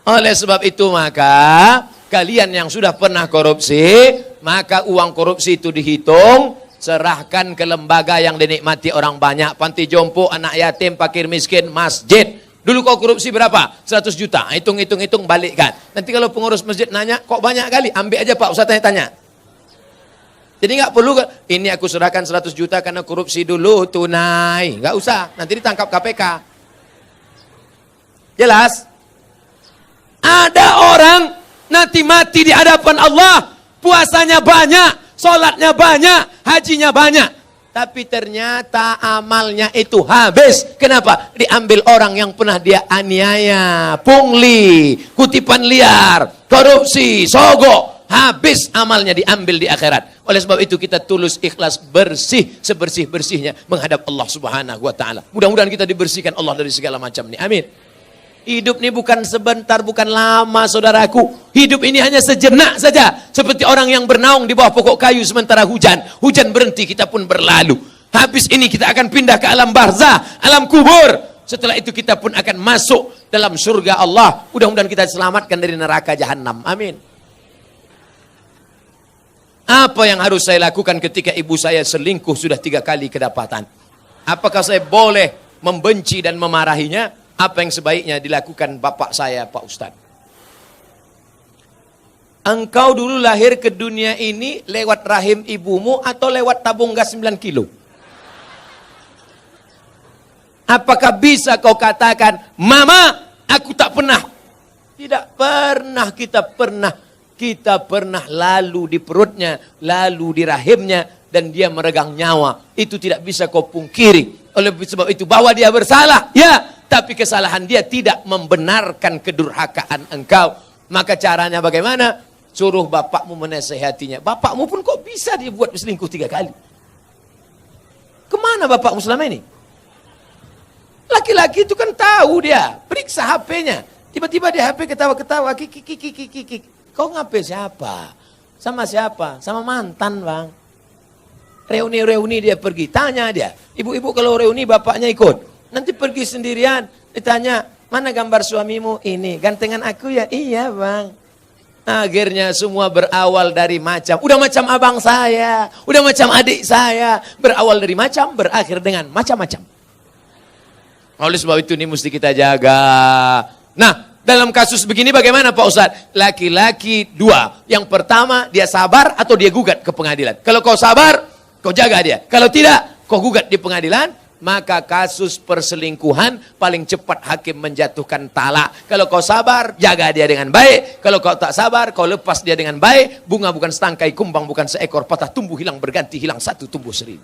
Oleh sebab itu maka kalian yang sudah pernah korupsi, maka uang korupsi itu dihitung. Serahkan ke lembaga yang dinikmati orang banyak. Panti jompo, anak yatim, fakir miskin, masjid. Dulu kau korupsi berapa? 100 juta. Hitung, balikkan. Nanti kalau pengurus masjid nanya, kok banyak kali? Ambil aja Pak, Ustaz tanya. Jadi nggak perlu, ini aku serahkan 100 juta karena korupsi dulu, tunai. Nggak usah, nanti ditangkap KPK. Jelas? Ada orang nanti mati di hadapan Allah, puasanya banyak, sholatnya banyak, hajinya banyak. Tapi ternyata amalnya itu habis. Kenapa? Diambil orang yang pernah dia aniaya, pungli, kutipan liar, korupsi, sogok. Habis amalnya diambil di akhirat. Oleh sebab itu kita tulus ikhlas bersih, sebersih-bersihnya menghadap Allah Subhanahu wa taala. Mudah-mudahan kita dibersihkan Allah dari segala macam ini. Amin. Hidup ini bukan sebentar, bukan lama saudaraku. Hidup ini hanya sejenak saja. Seperti orang yang bernaung di bawah pokok kayu sementara hujan. Hujan berhenti, kita pun berlalu. Habis ini kita akan pindah ke alam barzah, alam kubur. Setelah itu kita pun akan masuk dalam surga Allah. Mudah-mudahan kita diselamatkan dari neraka jahanam. Amin. Apa yang harus saya lakukan ketika ibu saya selingkuh sudah 3 kali kedapatan? Apakah saya boleh membenci dan memarahinya? Apa yang sebaiknya dilakukan bapak saya, Pak Ustadz? Engkau dulu lahir ke dunia ini lewat rahim ibumu atau lewat tabung gas 9 kilo? Apakah bisa kau katakan, Mama, aku tak pernah? Tidak pernah kita pernah lalu di perutnya, lalu di rahimnya, dan dia meregang nyawa. Itu tidak bisa kau pungkiri. Oleh sebab itu, bahwa dia bersalah, ya, tapi kesalahan dia tidak membenarkan kedurhakaan engkau. Maka caranya bagaimana? Suruh bapakmu menasehatinya. Bapakmu pun kok bisa dia buat selingkuh 3 kali? Kemana bapakmu selama ini? Laki-laki itu kan tahu dia. Periksa HP-nya. Tiba-tiba di HP ketawa-ketawa. Kiki. Kau ngapain siapa? Sama siapa? Sama mantan, Bang. Reuni-reuni dia pergi. Tanya dia. Ibu-ibu kalau reuni bapaknya ikut. Nanti pergi sendirian. Ditanya, mana gambar suamimu? Ini. Gantengan aku ya? Iya, Bang. Akhirnya semua berawal dari macam. Udah macam abang saya. Udah macam adik saya. Berawal dari macam, berakhir dengan macam-macam. Oleh sebab itu ini mesti kita jaga. Nah, dalam kasus begini bagaimana Pak Ustadz? Laki-laki 2. Yang pertama, dia sabar atau dia gugat ke pengadilan. Kalau kau sabar, kau jaga dia. Kalau tidak, kau gugat di pengadilan. Maka kasus perselingkuhan paling cepat hakim menjatuhkan talak. Kalau kau sabar, jaga dia dengan baik. Kalau kau tak sabar, kau lepas dia dengan baik. Bunga bukan setangkai, kumbang bukan seekor. Patah tumbuh hilang berganti, hilang satu tumbuh 1000.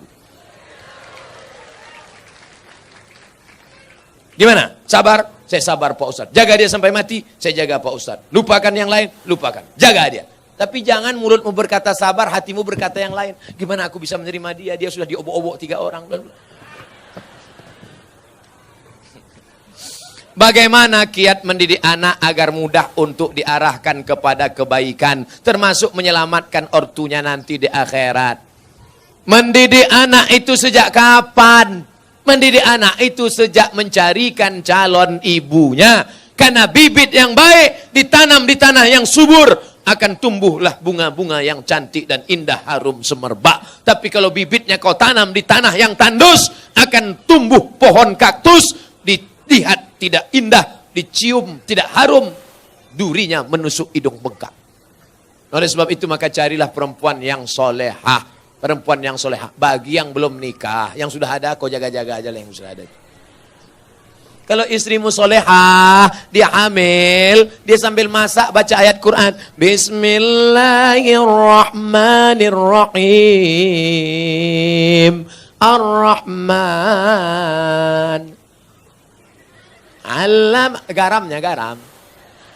Gimana? Sabar? Saya sabar Pak Ustadz. Jaga dia sampai mati, saya jaga Pak Ustadz. Lupakan yang lain, lupakan. Jaga dia. Tapi jangan mulutmu berkata sabar, hatimu berkata yang lain. Gimana aku bisa menerima dia? Dia sudah diobok-obok 3 orang. Bagaimana kiat mendidik anak agar mudah untuk diarahkan kepada kebaikan. Termasuk menyelamatkan ortunya nanti di akhirat. Mendidik anak itu sejak kapan? Mendidik anak itu sejak mencarikan calon ibunya. Karena bibit yang baik ditanam di tanah yang subur, akan tumbuhlah bunga-bunga yang cantik dan indah harum semerbak. Tapi kalau bibitnya kau tanam di tanah yang tandus, akan tumbuh pohon kaktus, dilihat tidak indah, dicium tidak harum, durinya menusuk hidung bengkak. Oleh sebab itu maka carilah perempuan yang solehah. Perempuan yang solehah. Bagi yang belum nikah, yang sudah ada, kau jaga-jaga aja lah yang sudah ada. Kalau istrimu solehah, dia hamil, dia sambil masak baca ayat Quran. Bismillahirrahmanirrahim. Ar-Rahman. Garamnya garam.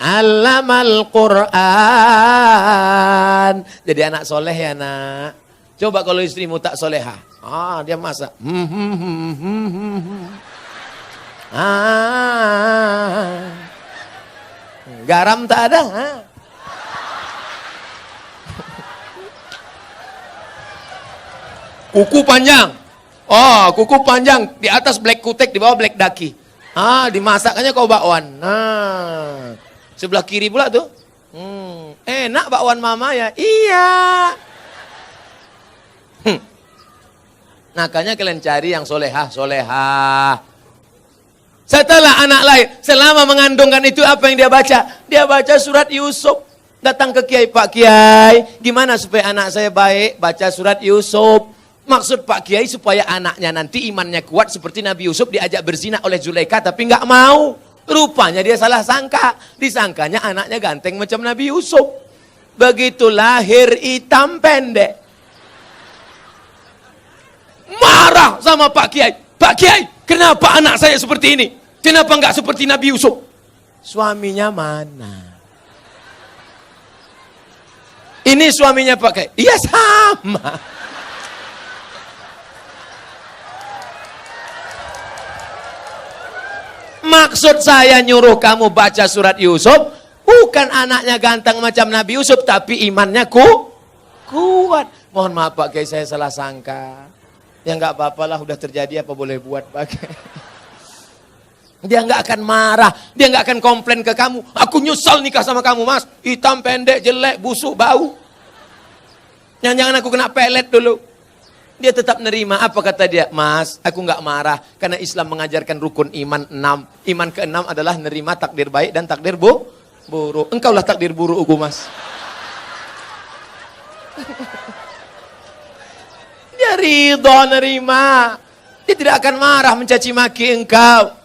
Allamal Quran. Jadi anak soleh ya nak. Coba kalau istrimu tak solehah. Dia masak. Garam tak ada. Kuku panjang. Kuku panjang. Di atas black kutek, di bawah black daki. Dimasaknya kau bakwan. Sebelah kiri pula tuh. Enak bakwan mama ya. Iya. Makanya kalian cari yang solehah. Setelah anak lahir, selama mengandungkan itu apa yang dia baca? Dia baca surat Yusuf. Datang ke Kiai, Pak Kiai, gimana supaya anak saya baik? Baca surat Yusuf. Maksud Pak Kiai supaya anaknya nanti imannya kuat seperti Nabi Yusuf diajak berzina oleh Zulaikha tapi nggak mau. Rupanya dia salah sangka. Disangkanya anaknya ganteng macam Nabi Yusuf. Begitu lahir hitam pendek. Marah sama Pak Kiai. Pak Kiai, kenapa anak saya seperti ini? Kenapa enggak seperti Nabi Yusuf? Suaminya mana? Ini suaminya Pak Kiai. Iya sama. Maksud saya nyuruh kamu baca surat Yusuf, bukan anaknya ganteng macam Nabi Yusuf, tapi imannya kuat. Mohon maaf Pak Kiai, saya salah sangka. Ya nggak apa-apalah, udah terjadi, apa boleh buat, pakai. Dia nggak akan marah, dia nggak akan komplain ke kamu. Aku nyesal nikah sama kamu, Mas. Hitam, pendek, jelek, busuk, bau. Jangan-jangan aku kena pelet dulu. Dia tetap nerima. Apa kata dia? Mas, aku nggak marah karena Islam mengajarkan rukun iman 6. Iman ke-6 adalah nerima takdir baik dan takdir buruk. Engkaulah takdir burukku, Mas. Dia ridho nerima. Dia tidak akan marah mencaci maki engkau.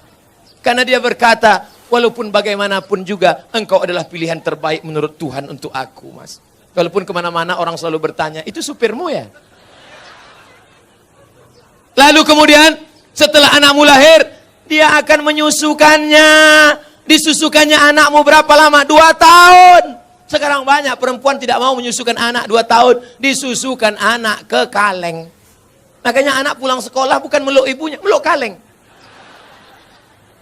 Karena dia berkata, walaupun bagaimanapun juga, engkau adalah pilihan terbaik menurut Tuhan untuk aku, Mas. Walaupun kemana-mana orang selalu bertanya, itu supirmu ya? Lalu kemudian, setelah anakmu lahir, dia akan menyusukannya. Disusukannya anakmu berapa lama? 2 tahun. Sekarang banyak perempuan tidak mau menyusukan anak 2 tahun. Disusukan anak ke kaleng. Makanya anak pulang sekolah bukan meluk ibunya, meluk kaleng.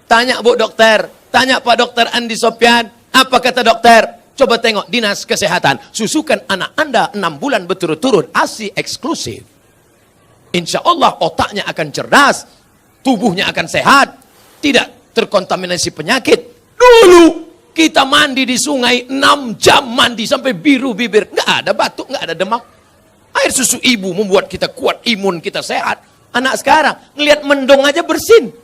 Tanya Bu Dokter, tanya Pak Dokter Andi Sopyan, apa kata dokter? Coba tengok dinas kesehatan, susukan anak Anda 6 bulan berturut-turut, ASI eksklusif. Insya Allah otaknya akan cerdas, tubuhnya akan sehat, tidak terkontaminasi penyakit. Dulu kita mandi di sungai 6 jam mandi sampai biru bibir, nggak ada batuk, nggak ada demam. Air susu ibu membuat kita kuat, imun kita sehat. Anak sekarang ngelihat mendong aja bersin.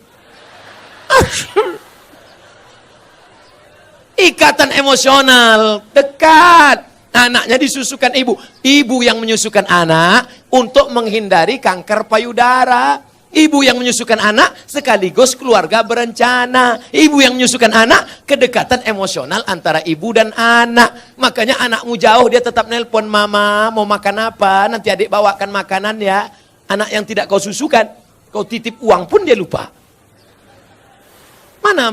Ikatan emosional dekat. Anaknya disusukan ibu. Ibu yang menyusukan anak untuk menghindari kanker payudara. Ibu yang menyusukan anak sekaligus keluarga berencana. Ibu yang menyusukan anak, kedekatan emosional antara ibu dan anak. Makanya anakmu jauh dia tetap nelpon, mama mau makan apa, nanti adik bawakan makanan ya. Anak yang tidak kau susukan, kau titip uang pun dia lupa. Mana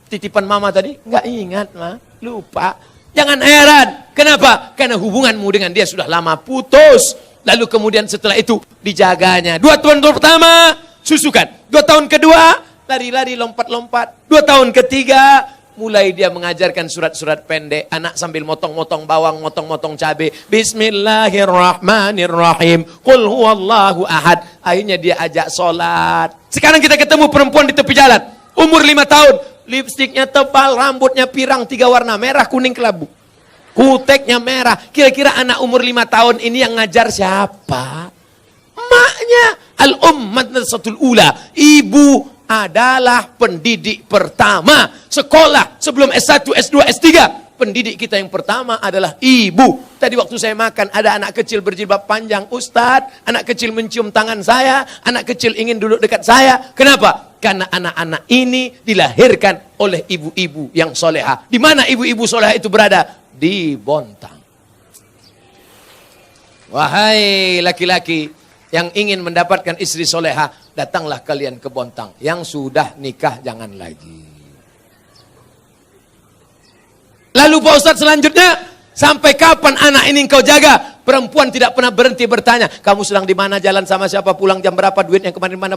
titipan mama tadi? Nggak ingat, Ma. Lupa. Jangan heran. Kenapa? Karena hubunganmu dengan dia sudah lama putus. Lalu kemudian setelah itu dijaganya. 2 tahun pertama, susukan. 2 tahun kedua, lari-lari, lompat-lompat. 2 tahun ketiga, mulai dia mengajarkan surat-surat pendek. Anak sambil motong-motong bawang, motong-motong cabai. Bismillahirrahmanirrahim. Qul huwallahu ahad. Akhirnya dia ajak sholat. Sekarang kita ketemu perempuan di tepi jalan. Umur 5 tahun, lipstiknya tebal, rambutnya pirang 3 warna, merah, kuning, kelabu. Kuteknya merah. Kira-kira anak umur 5 tahun ini yang ngajar siapa? Maknya. Al-Madrasatul Ula. Ibu adalah pendidik pertama. Sekolah sebelum S1, S2, S3. Pendidik kita yang pertama adalah ibu. Tadi waktu saya makan, ada anak kecil berjilbab panjang, Ustadz. Anak kecil mencium tangan saya. Anak kecil ingin duduk dekat saya. Kenapa? Karena anak-anak ini dilahirkan oleh ibu-ibu yang soleha. Di mana ibu-ibu soleha itu berada? Di Bontang. Wahai laki-laki yang ingin mendapatkan istri soleha, datanglah kalian ke Bontang. Yang sudah nikah jangan lagi. Lalu Pak Ustadz selanjutnya, sampai kapan anak ini engkau jaga? Perempuan tidak pernah berhenti bertanya, kamu sedang di mana, jalan sama siapa, pulang jam berapa, duit yang kemarin mana,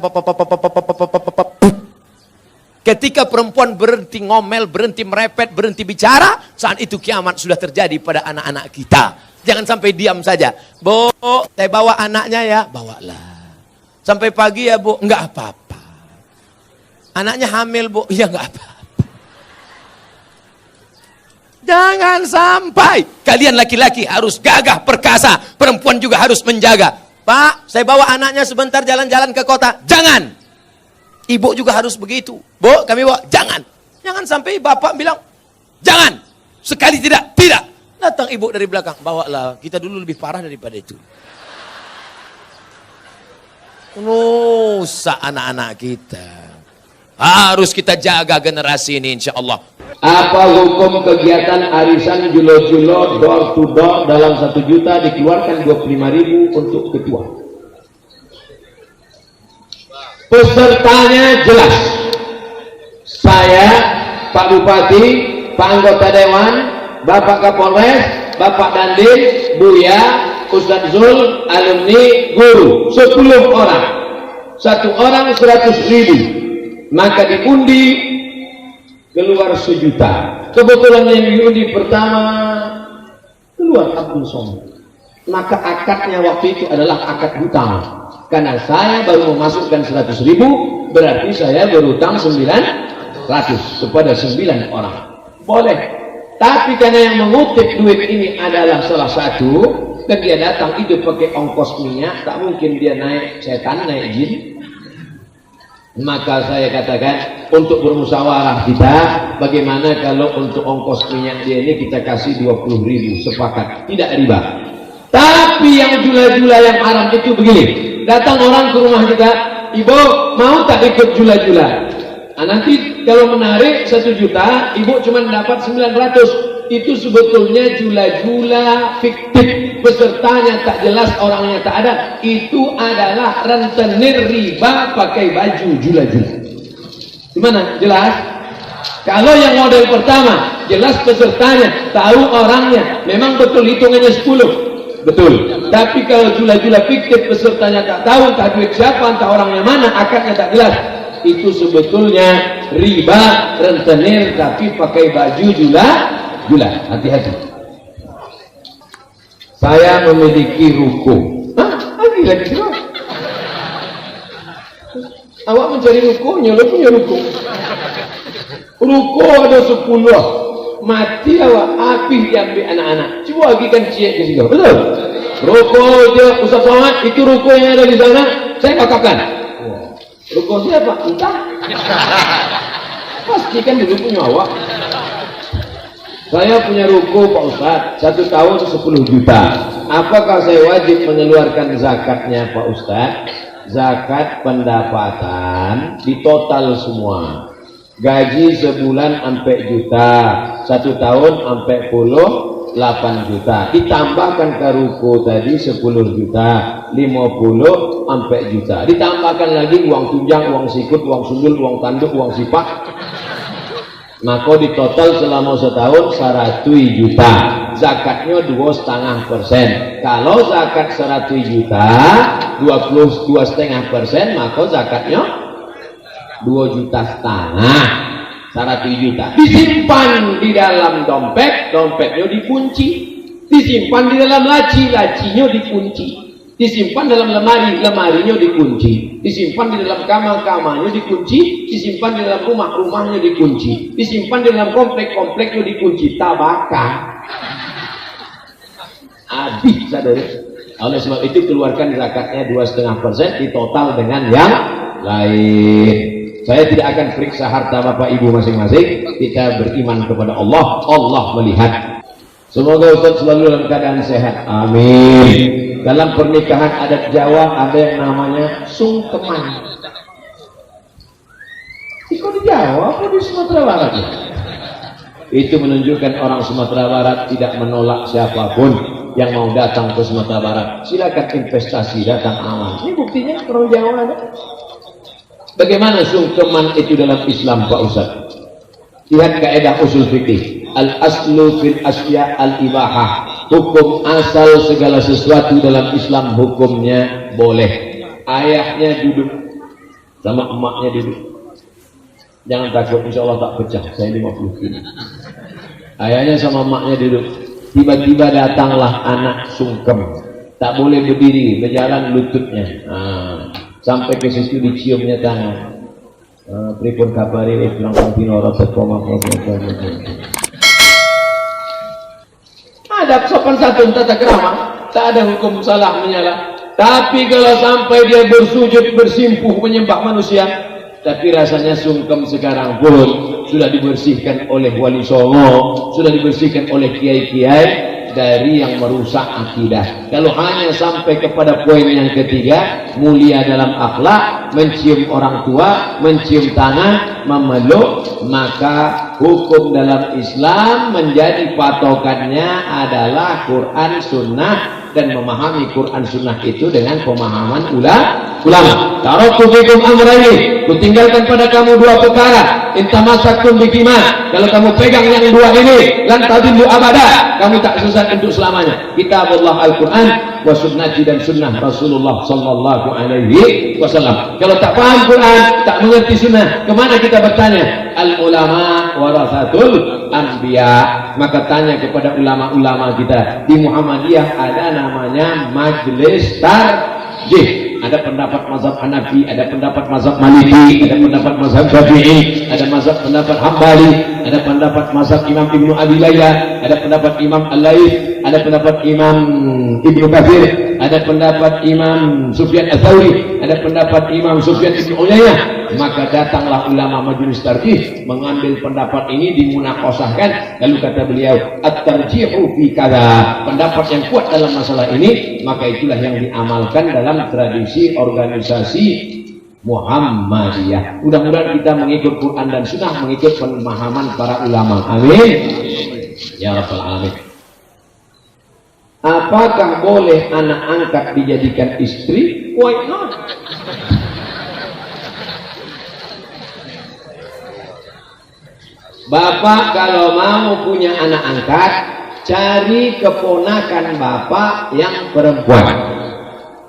ketika perempuan berhenti ngomel, berhenti merepet, berhenti bicara, saat itu kiamat sudah terjadi pada anak-anak kita. Jangan sampai diam saja. Bu, saya bawa anaknya ya, bawalah. Sampai pagi ya Bu, enggak apa-apa. Anaknya hamil Bu, ya enggak apa-apa. Jangan sampai kalian laki-laki harus gagah perkasa, perempuan juga harus menjaga. Pak, saya bawa anaknya sebentar jalan-jalan ke kota. Jangan. Ibu juga harus begitu. Bu, kami bawa. Jangan. Jangan sampai bapak bilang, jangan. Sekali tidak, tidak. Datang ibu dari belakang, bawalah. Kita dulu lebih parah daripada itu. Rusak anak-anak kita. Harus kita jaga generasi ini insya Allah. Apa hukum kegiatan arisan julo-julo door to door dalam 1 juta dikeluarkan 25.000 untuk ketua? Pesertanya jelas. Saya, Pak Bupati, Pak Anggota Dewan, Bapak Kapolres, Bapak Dandim, Buya, Ustadz Zul, alumni, guru, 10 orang. 1 orang 100.000. Maka diundi keluar 1 juta. Kebetulan yang diundi pertama keluar Abdul Somad. Maka akadnya waktu itu adalah akad hutang. Karena saya baru memasukkan 100.000, berarti saya berutang 900 kepada 9 orang. Boleh. Tapi karena yang mengutip duit ini adalah salah satu, dan dia datang itu pakai ongkos minyak, tak mungkin dia naik setan, naik jin. Maka saya katakan untuk bermusyawarah kita, bagaimana kalau untuk ongkos minyak dia ini kita kasih 20.000, sepakat, tidak riba. Tapi yang jula-jula yang haram itu begini, datang orang ke rumah kita, ibu mau tak ikut jula-jula? Nah, nanti kalau menarik 1 juta, ibu cuma dapat 900. Itu sebetulnya jula-jula fiktif, pesertanya tak jelas, orangnya tak ada. Itu adalah rentenir riba pakai baju jula-jula. Gimana? Jelas? Kalau yang model pertama, jelas pesertanya, tahu orangnya, memang betul hitungannya 10. Betul. Tapi kalau jula-jula fiktif, pesertanya tak tahu, tak duit siapa, entah orangnya mana, akadnya tak jelas, itu sebetulnya riba rentenir tapi pakai baju jula. Hati-hati. Saya memiliki ruko. Lagi. Awak mencari ruko, nyolo punya ruko. Ruko ada 10. Mati awak, habis diambil anak-anak. Coba bagikan ciek ke situ. Betul? Ruko dia Ustaz Somad, itu ruko yang ada di sana, saya katakan. Ruko siapa? Entah. Pastikan dulu punya awak. Saya punya ruko Pak Ustaz, 1 tahun 10 juta. Apakah saya wajib mengeluarkan zakatnya Pak Ustaz? Zakat pendapatan di total semua. Gaji sebulan sampai juta, 1 tahun sampai 8 juta. Ditambahkan ke ruko tadi 10 juta, 50 sampai juta. Ditambahkan lagi uang tunjang, uang sikut, uang sundul, uang tanduk, uang sipak. Maka di total selama setahun 100 juta. Zakatnya 2,5%. Kalau zakat 100 juta 22,5%, maka zakatnya 2,5 juta. 100 juta disimpan di dalam dompet, dompetnya dikunci. Disimpan di dalam laci, lacinya dikunci. Disimpan dalam lemari, lemarinya dikunci. Disimpan di dalam kamar, kamarnya dikunci. Disimpan di dalam rumah, rumahnya dikunci. Disimpan di dalam komplek, kompleknya dikunci. Tabaka habis, saudara. Oleh sebab itu keluarkan zakatnya 2,5% di total dengan yang lain. Saya tidak akan periksa harta bapak ibu masing-masing. Kita beriman kepada Allah. Allah melihat. Semoga Ustaz selalu dalam keadaan sehat. Amin. Dalam pernikahan adat Jawa ada yang namanya sungkeman. Itu di Jawa apa di Sumatera Barat? Itu menunjukkan orang Sumatera Barat tidak menolak siapapun yang mau datang ke Sumatera Barat. Silakan investasi, datang aman. Ini buktinya orang Jawa ada. Bagaimana sungkeman itu dalam Islam Pak Ustaz? Lihat kaidah usul fikih. Al-aslu fil asya al-ibahah. Hukum asal segala sesuatu dalam Islam hukumnya boleh. Ayahnya duduk sama emaknya duduk. Jangan takut, insya Allah tak pecah. Saya 50 kilo. Ayahnya sama emaknya duduk. Tiba-tiba datanglah anak sungkem. Tak boleh berdiri, berjalan lututnya. Sampai ke situ diciumnya tangan. Pripun kabari langsung pinoro sekoma. Ada sopan santun tata kerama, tak ada hukum salah menyalah. Tapi kalau sampai dia bersujud bersimpuh menyembah manusia, tapi rasanya sungkem sekarang pun sudah dibersihkan oleh wali songo, sudah dibersihkan oleh kiai-kiai dari yang merusak akidah. Kalau hanya sampai kepada poin yang ketiga, mulia dalam akhlak, mencium orang tua, mencium tangan, memeluk, maka hukum dalam Islam menjadi patokannya adalah Quran Sunnah, dan memahami Quran Sunnah itu dengan pemahaman ulama. Taraktu fikum amrayni, kutinggalkan pada kamu 2 perkara. Intamasaktum bihima, kalau kamu pegang yang 2 ini, lan tadillu abada, kamu tak sesat untuk selamanya. Kitabullah Al-Quran wa sunnati, dan sunnah Rasulullah sallallahu alaihi wasallam. Kalau tak paham Quran, tak mengerti sunnah, kemana kita bertanya? Al ulama warasatul anbiya. Maka tanya kepada ulama-ulama kita. Di Muhammadiyah ada namanya majelis tarjih. ada pendapat mazhab Hanafi, ada pendapat mazhab Maliki, ada pendapat mazhab Syafi'i, ada pendapat Hambali, ada pendapat mazhab Imam Ibnu Abi Layla, ada pendapat Imam Al-Laits, ada pendapat Imam Ibnu Katsir, ada pendapat Imam Sufyan Ats-Tsauri, ada pendapat Imam Sufyan Ibnu Uyainah. Maka datanglah ulama majelis tarjih mengambil pendapat ini dimunaqashahkan, lalu kata beliau at-tarjihu fi kadza, pendapat yang kuat dalam masalah ini, maka itulah yang diamalkan dalam tradisi organisasi Muhammadiyah. Mudah-mudahan kita mengikut Quran dan Sunnah, mengikut pemahaman para ulama. Amin ya rabbal alamin. Apakah boleh anak angkat dijadikan istri? Why not? Bapak kalau mau punya anak angkat, cari keponakan bapak yang perempuan.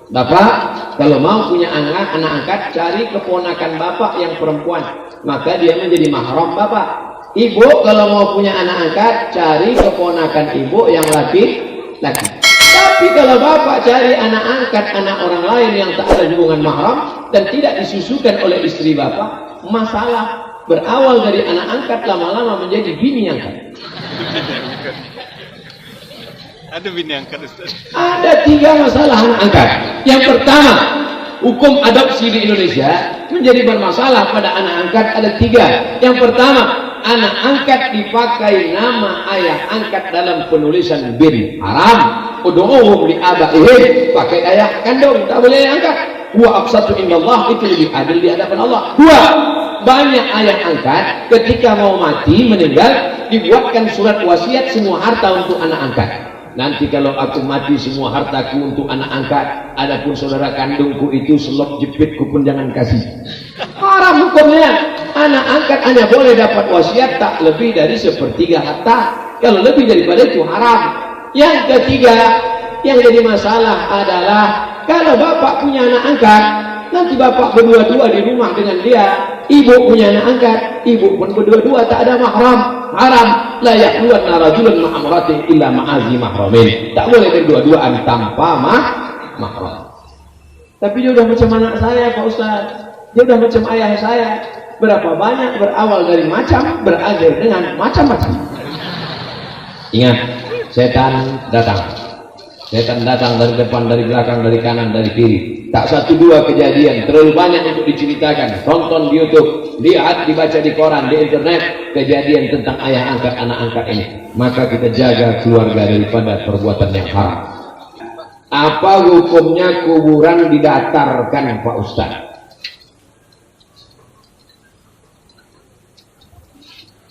Bapak kalau mau punya anak angkat, cari keponakan bapak yang perempuan, maka dia menjadi mahram bapak. Ibu kalau mau punya anak angkat, cari keponakan ibu yang laki-laki. Tapi kalau bapak cari anak angkat anak orang lain yang tak ada hubungan mahram dan tidak disusukan oleh istri bapak, masalah. Berawal dari anak angkat, lama-lama menjadi bini angkat. Ada bini angkat, Ustaz. Ada 3 masalah anak angkat. Yang pertama, hukum adopsi di Indonesia menjadi bermasalah pada anak angkat ada 3. Yang pertama, anak angkat dipakai nama ayah angkat dalam penulisan bin. Haram. Ud'uhum li abaihim, pakai ayah kandung, tak boleh angkat. Wa aqsatu indallah, itu lebih adil di hadapan Allah. 2, banyak ayah angkat ketika mau mati meninggal dibuatkan surat wasiat semua harta untuk anak angkat. Nanti kalau aku mati semua hartaku untuk anak angkat, adapun saudara kandungku itu selop jepitku pun jangan kasih. Haram hukumnya. Anak angkat hanya boleh dapat wasiat tak lebih dari 1/3 harta. Kalau lebih daripada itu haram. Yang ketiga yang jadi masalah adalah kalau bapak punya anak angkat, nanti bapak berdua-dua di rumah dengan dia, ibu punya anak angkat, ibu pun berdua-dua, tak ada mahram. Haram. La yaqluwanna rajulun ma'amratin illa ma'azi mahramin. Tak boleh berdua-duaan tanpa mahram. Tapi dia udah macam anak saya Pak Ustaz, dia udah macam ayah saya. Berapa banyak berawal dari macam, berakhir dengan macam-macam. Ingat, setan datang. Setan datang dari depan, dari belakang, dari kanan, dari kiri. Tak 1-2 kejadian, terlalu banyak untuk diceritakan. Tonton di YouTube, lihat, dibaca di koran, di internet, kejadian tentang ayah angkat, anak angkat ini. Maka kita jaga keluarga daripada perbuatan yang haram. Apa hukumnya kuburan didatarkan Pak Ustaz?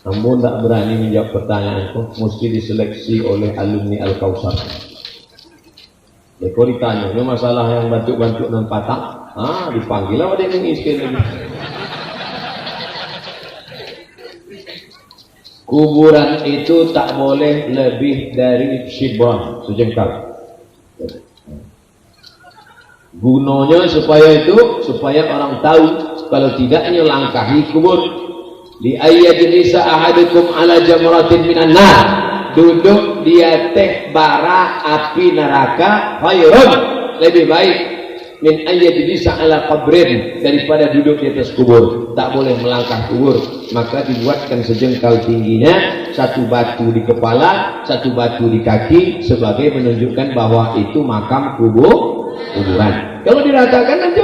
Namun tak berani menjawab pertanyaanku, mesti diseleksi oleh alumni Al-Kausar. Ya, kau ditanya, ini masalah yang bantuk-bantuk dan patah, dipanggil lah dia mengiskin lagi. Kuburan itu tak boleh lebih dari shibran, sejengkal. Gunanya supaya orang tahu, kalau tidaknya langkahi kubur. Li ayyadilisa ahadukum ala jamratin minan nar, duduk dia teh bara api neraka khairun, lebih baik min ayyadilisa ala qabrin, daripada duduk di atas kubur. Tak boleh melangkah kubur, maka dibuatkan sejengkal tingginya, 1 batu di kepala, 1 batu di kaki, sebagai menunjukkan bahwa itu makam kuburan. Kalau diratakan nanti